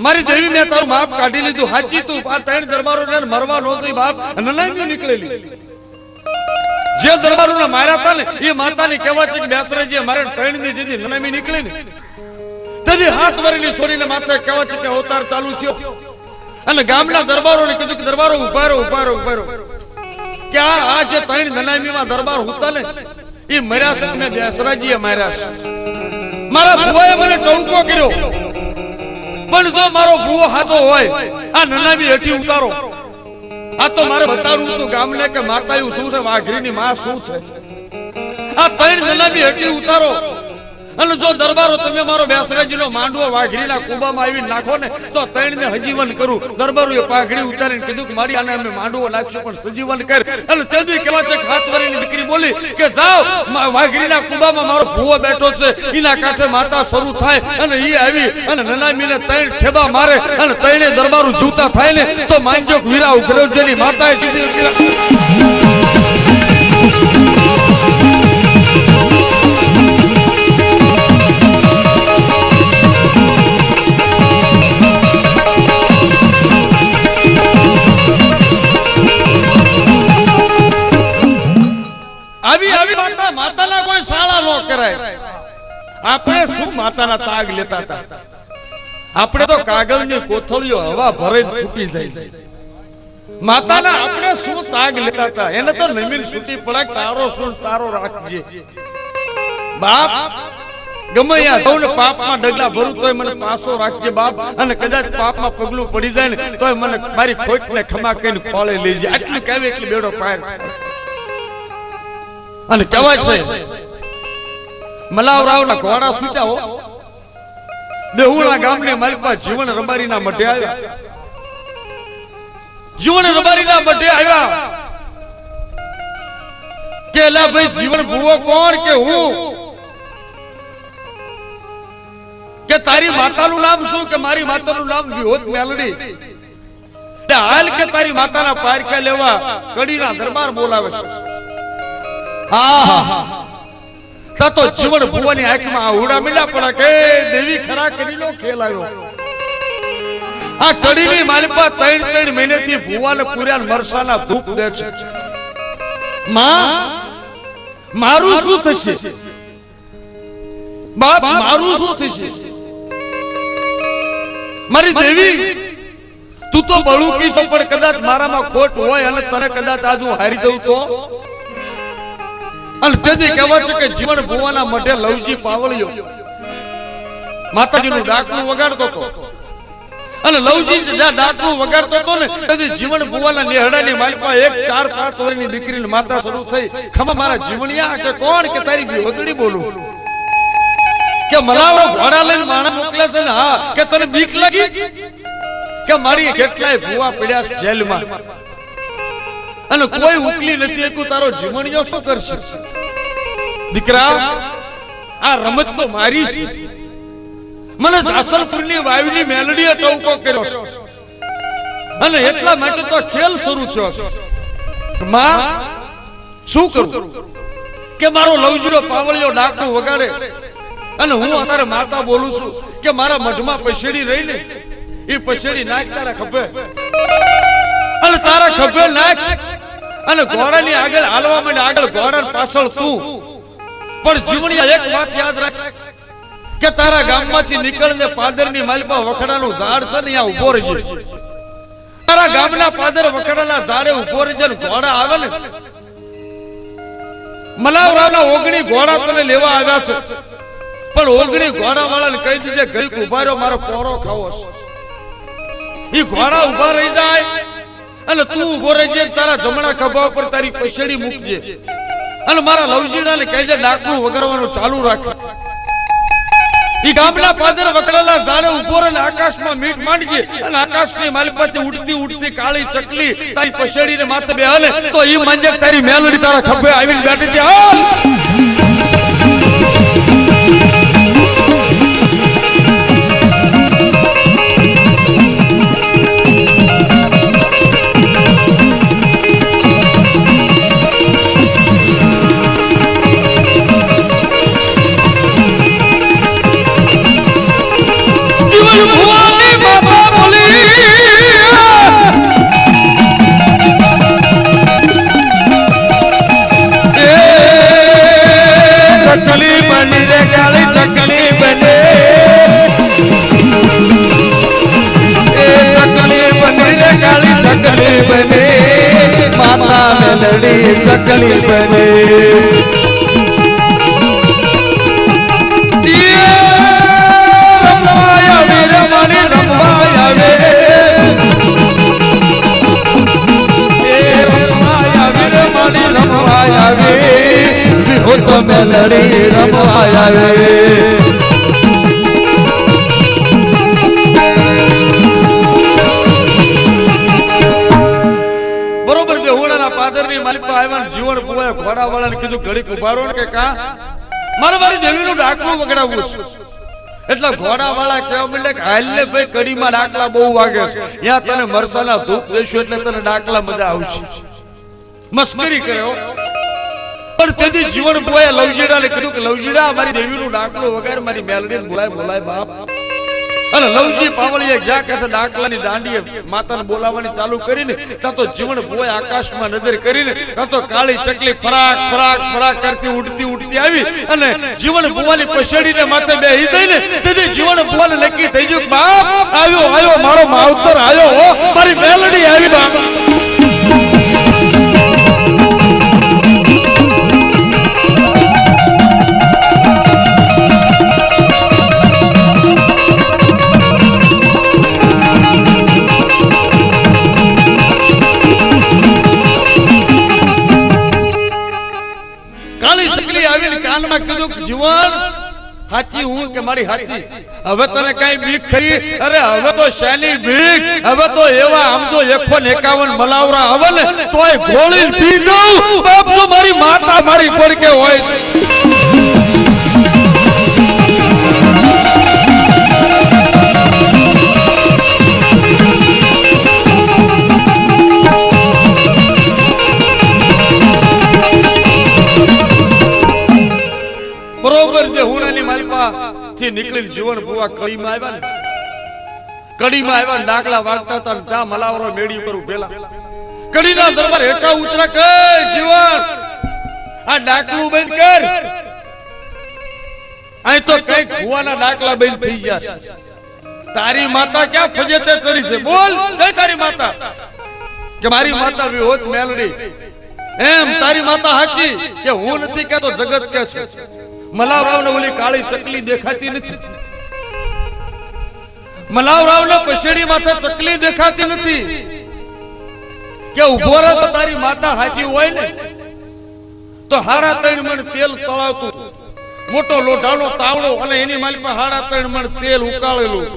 મારી દેવી મેં તારું માપ કાઢી લીધું. હાજી તું આ 3 દરબારોને મરવા નહોતી બાપ નનામી નીકળેલી. જે દરબારોને માર્યા હતા ને એ માતાની કહેવાય છે કે બેસરાજીએ મારે 3 ની જેથી નનામી નીકળી ને તેથી હાથ વરીની છોરીને માથે કહેવાય છે કે અવતાર ચાલુ થયો. અને ગામના દરબારોને કીધું કે દરબારો ઉભા રહો કે આ જે 3 નનામીમાં દરબાર હતા ને એ મર્યા છે ને બેસરાજીએ માર્યા છે. મારા ભુવાએ મને ટોંકો કર્યો, પણ જો મારો ભુવો હાચો હોય આ નનામી હેઠી ઉતારો. આ તો મારે બતાડવું હતું ગામને કે માતાયું શું છે, વાઘરીની માં શું છે. આ 3 નનામી હેઠી ઉતારો અને જો દરબારો તમે મારો બેસરાજીનો માંડવો વાઘરીના કુબામાં આવી નાખો ને તો તૈણને હજીવન કરું. દરબારોએ પાઘડી ઉતારીને કીધું કે મારી આને અમે માંડવો નાખશું પણ સજીવન કર. અને તેજી કેવા છે હાથવારીની દીકરી બોલી કે જાઓ વાઘરીના કુબામાં મારો ભૂવો બેઠો છે એના કાંઠે માતા શરૂ થાય અને ઈ આવી અને નનામીને તૈણ ઠેબા મારે અને તૈણે દરબારો જીવતા થાય ને તો માંજો વીરા ઉગ્રવજની માતાએ સીધી માતાના કોઈ શાળા ન કરાય. આપણે શું માતાના તાગ લેતા હતા? આપણે તો કાગળની કોથળીઓ હવા ભરે તૂટી જાય. માતાના આપણે શું તાગ લેતા હતા? એને તો નમીન છૂટી પડે તારો શું તારો રાખજે. બાપ ગમે યા જઉં ને પાપમાં ડગલા ભરું તોય મને પાછો રાખજે બાપ. અને કદાચ પાપમાં પગલું પડી જાય ને તોય મને મારી ખોટને ખમા કરીને ખોળે લેજે. આટલું કહેવે એટલે બેડો પાર. અને કહેવાય છે મલાવરાવના ઘોડા છૂટ્યા હો. દેહુણા ગામને મારી પાસે જીવન રબારીના મઢે આવ્યા. જીવન રબારીના મઢે આવ્યા કે એલા ભાઈ જીવન ભૂવો કોણ કે હું? કે તારી માતાનું નામ શું? કે મારી માતાનું નામ વિહોત મેલડી. હાલ કે તારી માતાના પારખ્યા લેવા કડીના દરબાર બોલાવે છે. તો જીવન ભુવાની આંખમાં ઉડા મીડા પડા કે દેવી ખરા કરીનો ખેલ આવ્યો. આ કડીની માલિપા 3 મહિનેથી ભુવાને પૂર્યા મરસાના ધૂપ દે છે. માં મારું શું થશે? બાપ મારું શું થશે? મારી દેવી તું તો બળુકી છો પણ કદાચ મારામાં ખોટ હોય અને તને કદાચ આજ હું હારી જઉં તો? અને તેથી કહેવાય છે કે જીવન ભુવાના મઢે લવજી પાવળિયો માતાજીનું ડાકનું વગાડતો હતો. અને લવજી જ્યાં ડાકનું વગાડતો હતો ને તેથી જીવન ભુવાના નેહડાની માલપા 4-5 વર્ષની દીકરીની માતા શરૂ થઈ. ખમા મારા જીવણિયા કે કોણ? કે તારી વિહોતડી બોલું. કે મલાવો ઘોડા લઈને માણા મોકલે છે ને. હા કે તને બીક લાગી? કે મારી કેટલાય ભુવા પડ્યા છે જેલમાં અને કોઈ ઉકલી નથી એકું. તારો જીવણિયો શું કરશે? દીકરા આ રમત તો મારી છે. મને જાસલપુરની વાયુની મેલડીએ ટવકો કર્યો છે અને એટલા માટે તો ખેલ શરૂ થયો છે. માં શું કરું? કે મારો લવજીનો પાવળિયો ડાકનું વગાડે અને હું અત્યારે માતા બોલું છું કે મારા મઢમાં પછેડી રહી ને એ પછેડી નાખ તારા ખભે અને તારા ખભે નાખ અને ઘોડાની આગળ હાલવા માંડે. આગળ ઘોડા પાછળ તું. પણ જીવણીયા એક વાત યાદ રાખ કે તારા ગામમાંથી નીકળને પાદરની માલપા વખડાનું ઝાડ છે ને અહીંયા ઉભો રહેજે. તારા ગામના પાદર વખડાના ઝાડે ઉભો રહેજે. ઘોડા આવે ને મલાવરાવના 19 ઘોડા તને લેવા આવ્યા છે પણ 19 ઘોડા વાળાને કહી દીજે ઘડીક ઉભા રહ્યો મારો પોરો ખાવો છે. ઈ ઘોડા ઉભા રહી જાય અને તું ઉભો રહેજે. તારા જમણા ખભા ઉપર તારી પછેડી મૂકજે અને મારા લવજીડાને કહેજે ડાકનું વગાડવાનું ચાલુ રાખ. ઈ ગામના પાદર વકડાલા ઝાડે ઉભો રહીને આકાશમાં મીઠ માંડજે અને આકાશની માલિપાથી ઉડતી ઉડતી કાળી ચકલી તારી પછેડીને માથે બેહલે તો ઈ મંજક તારી મેલડી તારા ખભે આવીને બેઠી છે. હાલ चकली बने रमवाया वे रमणी रमवाया वे रमवाया वे रमणी रमवाया वे हो तो मेलड़ी रमवाया वे કીધું ઘડીક ઉભા રહો ને કે કા મારી દેવીનું ડાકલું વગડાવવું છે એટલે ઘોડા વાળા કહેવા માંડે કે હાલ ને ભાઈ કડીમાં ડાકલા બહુ વાગે છે ત્યાં તને મરસાના ધૂપ દેશું એટલે તને ડાકલા મજા આવશે મસ્કરી કર્યો પણ તેથી જીવન બોએ લવજીડા ને કીધું કે લવજીડા મારી દેવીનું ડાકલું વગાડ મારી મેલડી બોલાય બાપ અને લવજી પાવળીએ જ્યાં કે ડાકલાની દાંડીએ માતાને બોલાવવાની ચાલુ કરીને ત્યાં તો જીવન બોય આકાશમાં નજર કરીને ત્યાં તો કાળી ચકલી ફરાક ફરાક ફરાક કરતી ઉડતી આવી અને જીવન બોવાની પછડીને માથે બેહી જઈને તેથી જીવન બોવાને નક્કી થઈ ગયું બાપ આવ્યો મારો માવતર આવ્યો હો મારી મેલડી આવી બાપ કીધું જીવન હાચી હું કે મારી હાચી હવે તને કઈ બીક ખરી અરે હવે તો શેની બીક હવે તો એવા આમ તો 151 મલાવરા આવે ને તોય ગોળી પી જાઉં બાપ જો મારી માતા મારી પડકે હોય બરોબર જે હુણાની માલપા થી નીકળી જીવન ભુવા કડીમાં આવ્યા ડાકલા વાગતા હતા ત્યાં મલાવરો મેડી પર ઉભેલા કડીના દરબાર હેઠા ઉતરા કે જીવન આ ડાકલું બંધ કર અહીં તો કઈક ભુવાના ડાકલા બંધ થઈ ગયા તારી માતા ક્યાં ફજેતે કરી છે બોલ જય તારી માતા કે મારી માતા વિહોત મેલડી એમ તારી માતા હાચી કે હું નથી કહેતો જગત કે છે મલાવરાવને ઓલી કાળી ચકલી દેખાતી નથી મલાવરાવને પછેડી માથે ચકલી દેખાતી નથી કે ઉભો રહે તો તારી માતા હાચી હોય ને તો 3.5 મણ તેલ તળાવતું મોટો લોઢાનો તાવડો અને એની માલી પર 3.5 મણ તેલ ઉકાળેલું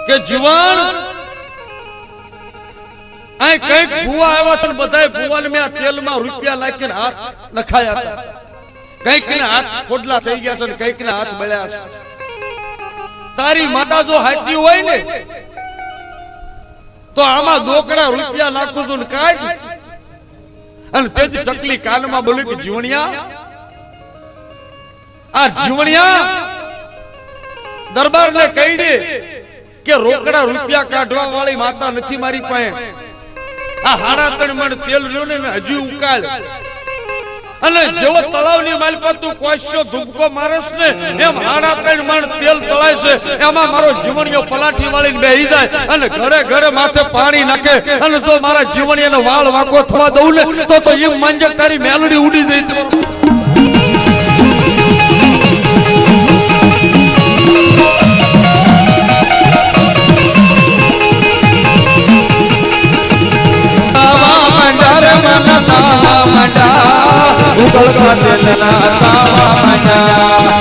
કે જીવન આ કઈક ભુવા આવ્યા છે બધાય ભુવાને મેં આ તેલમાં રૂપિયા નાખીને હાથ નખાયા હતા કઈક ને હાથ ખોડલા થઈ ગયા છે ને કઈક ને હાથ બળ્યા છે તારી માતા જો હાચી હોય ને તો આમાં દોકડા રૂપિયા નાખું છું ને કાઢ અને તેથી ચકલી કાનમાં બોલી કે જીવણિયા આ જીવણિયા દરબારને કહી દે કે રોકડા રૂપિયા કાઢવા વાળી માતા નથી મારી પાસે આ 3.5 મણ તેલ રહ્યું ને હજી ઉકાળ અને જેવો તળાવની માલ પર તું કોશિયો ધુબકો મારસ ને એમ 3.5 મણ તેલ તળાય છે એમાં મારો જીવણીયો પલાઠી વાળીને બેહી જાય અને ઘરે ઘરે માથે પાણી નાખે અને જો મારા જીવણીયાનો વાળ વાકો થવા દઉં ને તો એમ માંજક તારી મેલડી ઉડી જઈ ઉગલ ખાતે ના તાવા મજા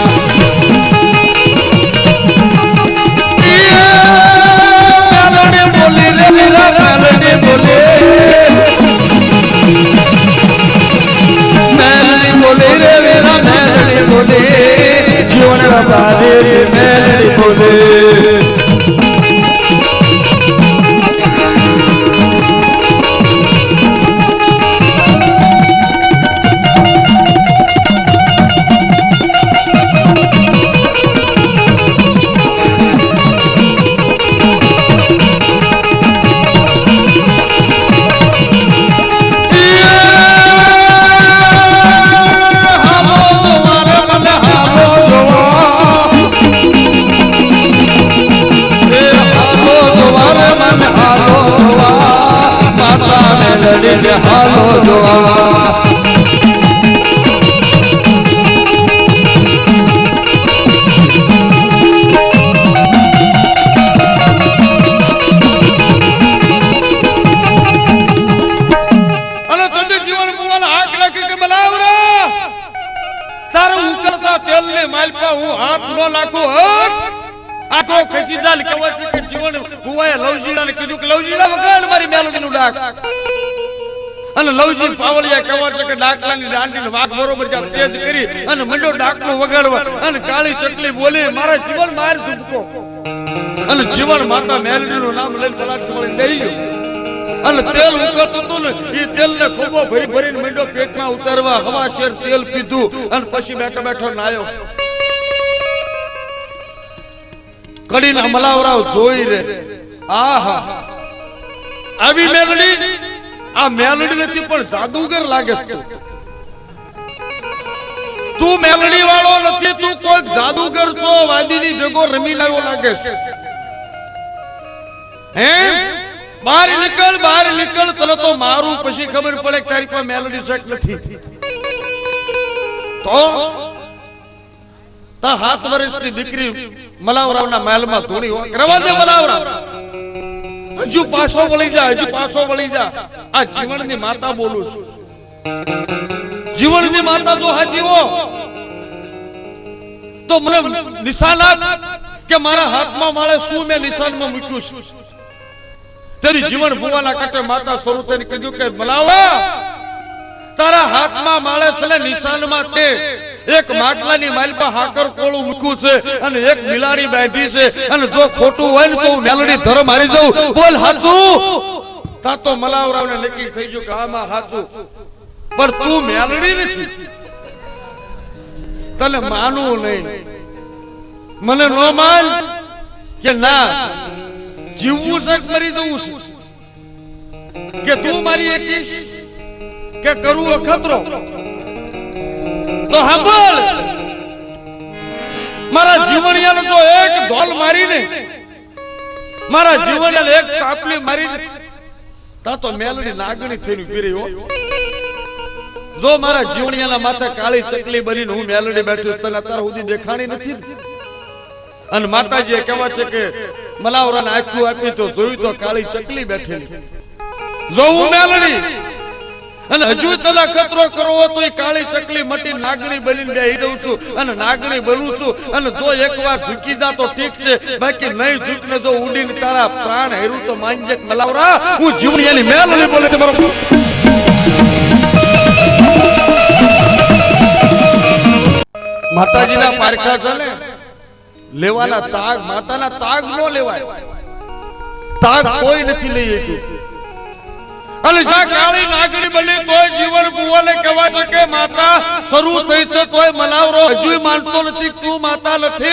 મેલડી બોલી રે વીરા મેલડી બોલી રે વીરા મેલડી બોલી જીવન રબારી મેલડી બોલી હાલો જોવા માલપા હું હાથ નો નાખું આખો ખસી જાલ કહેવાય છે કે જીવન હુવાએ લવજીડાને કીધું કે લવજીડા વગાડ મારી મેલડીનું ડાક અને લવજી પાવળિયા કહેવા છે કે ડાકલાની દાંડીને વાઘ બરોબર જ્યાં તેજ કરી અને મંડો ડાકલો વગાડવા અને કાળી ચકલી બોલી મારા જીવન માર ધૂપકો અને જીવન માતા મેલડીનું નામ લઈને પલાટ વળી બેહી ગયો અને તેલ ઉકળતું હતું ને એ તેલને ખોબો ભરી ભરીને મંડો પેટમાં ઉતારવા હવા શેર તેલ પીધું અને પછી બેઠો બેઠો નાયો કડીના મલાવરાવ જોઈ રે આહા આવી મેલડી આ મેલડી નથી પણ જાદુગર લાગે છે તું મેલડી વાળો નથી તું કોઈ જાદુગર છો વાદીની ભેગો રમી લાવ્યો લાગે છે હે બહાર નીકળ તને તો મારું પછી ખબર પડે કે તારી પાસે મેલડી છે કે નથી તો તા 7 વર્ષની દીકરી મલાવરાવના મહેલમાં ધૂણી હોય રવા દે મલાવરાવ હજુ પાછો વળી જા આ જીવનની માતા બોલું છું જીવનની માતા જો હાજી હો તો મને નિશાન કે મારા હાથમાં માળે શું મેં નિશાનમાં મૂક્યું છે તેરી જીવન ભુવાના કાંઠે માતા શરૂ થઈને કીધું કે મલાવા તારા હાથમાં માળે છે ને નિશાનમાં તે એક માટલાની માલપા હાકર કોળું મૂક્યું છે અને એક મિલાડી બાંધી છે અને જો ખોટું હોય ને તો હું મેલડી ધર મારી જાઉં બોલ હાચું તા તો મલાવરાવને નક્કી થઈ ગયું કે આમાં હાચું પણ તું મેલડી નથી તને માનવું નહીં મને નો માન કે ના જીવવું છે કે મરી જવું છે કે તું મારી એકીશ કે કરું અખતરો તો સાંભળ મારા જીવણિયાને જો એક ઢોલ મારીને મારા જીવણિયાને એક કાપલી મારીને તા તો મેલડી નાગણી થઈને ઉભી રહી હો જો મારા જીવણિયાના માથે કાળી ચકલી બનીને હું મેલડી બેઠી છું તને અત્યાર સુધી દેખાણી નથી અને માતાજીએ કહેવા છે કે મલાવરાને આખું આપી તો જોયું તો કાળી ચકલી બેઠેલી જો હું મેલડી અને હજુ તને ખતરો કરવો તો એ કાળી ચકલી મટી નાગણી બનીને બેહી દઉં છું અને નાગણી બનું છું અને જો એકવાર ઝૂકી જા તો ઠીક છે બાકી નહીં ઝૂકને જો ઉડીને તારા પ્રાણ હેરું તો માનજે મલાવરા હું જીવણિયાની મેલડી બોલે તમારો માતાજીના પારખા ચાલે લેવાના તાગ માતાના તાગ નો લેવાય તાગ કોઈ નથી લઈ શક્યું અને જ્યાં કાળી નાગણી બની તોય જીવન ભુવાને કહેવા છે કે માતા શરૂ થઈ છે તોય મલાવરો હજુ માનતો નથી તું માતા નથી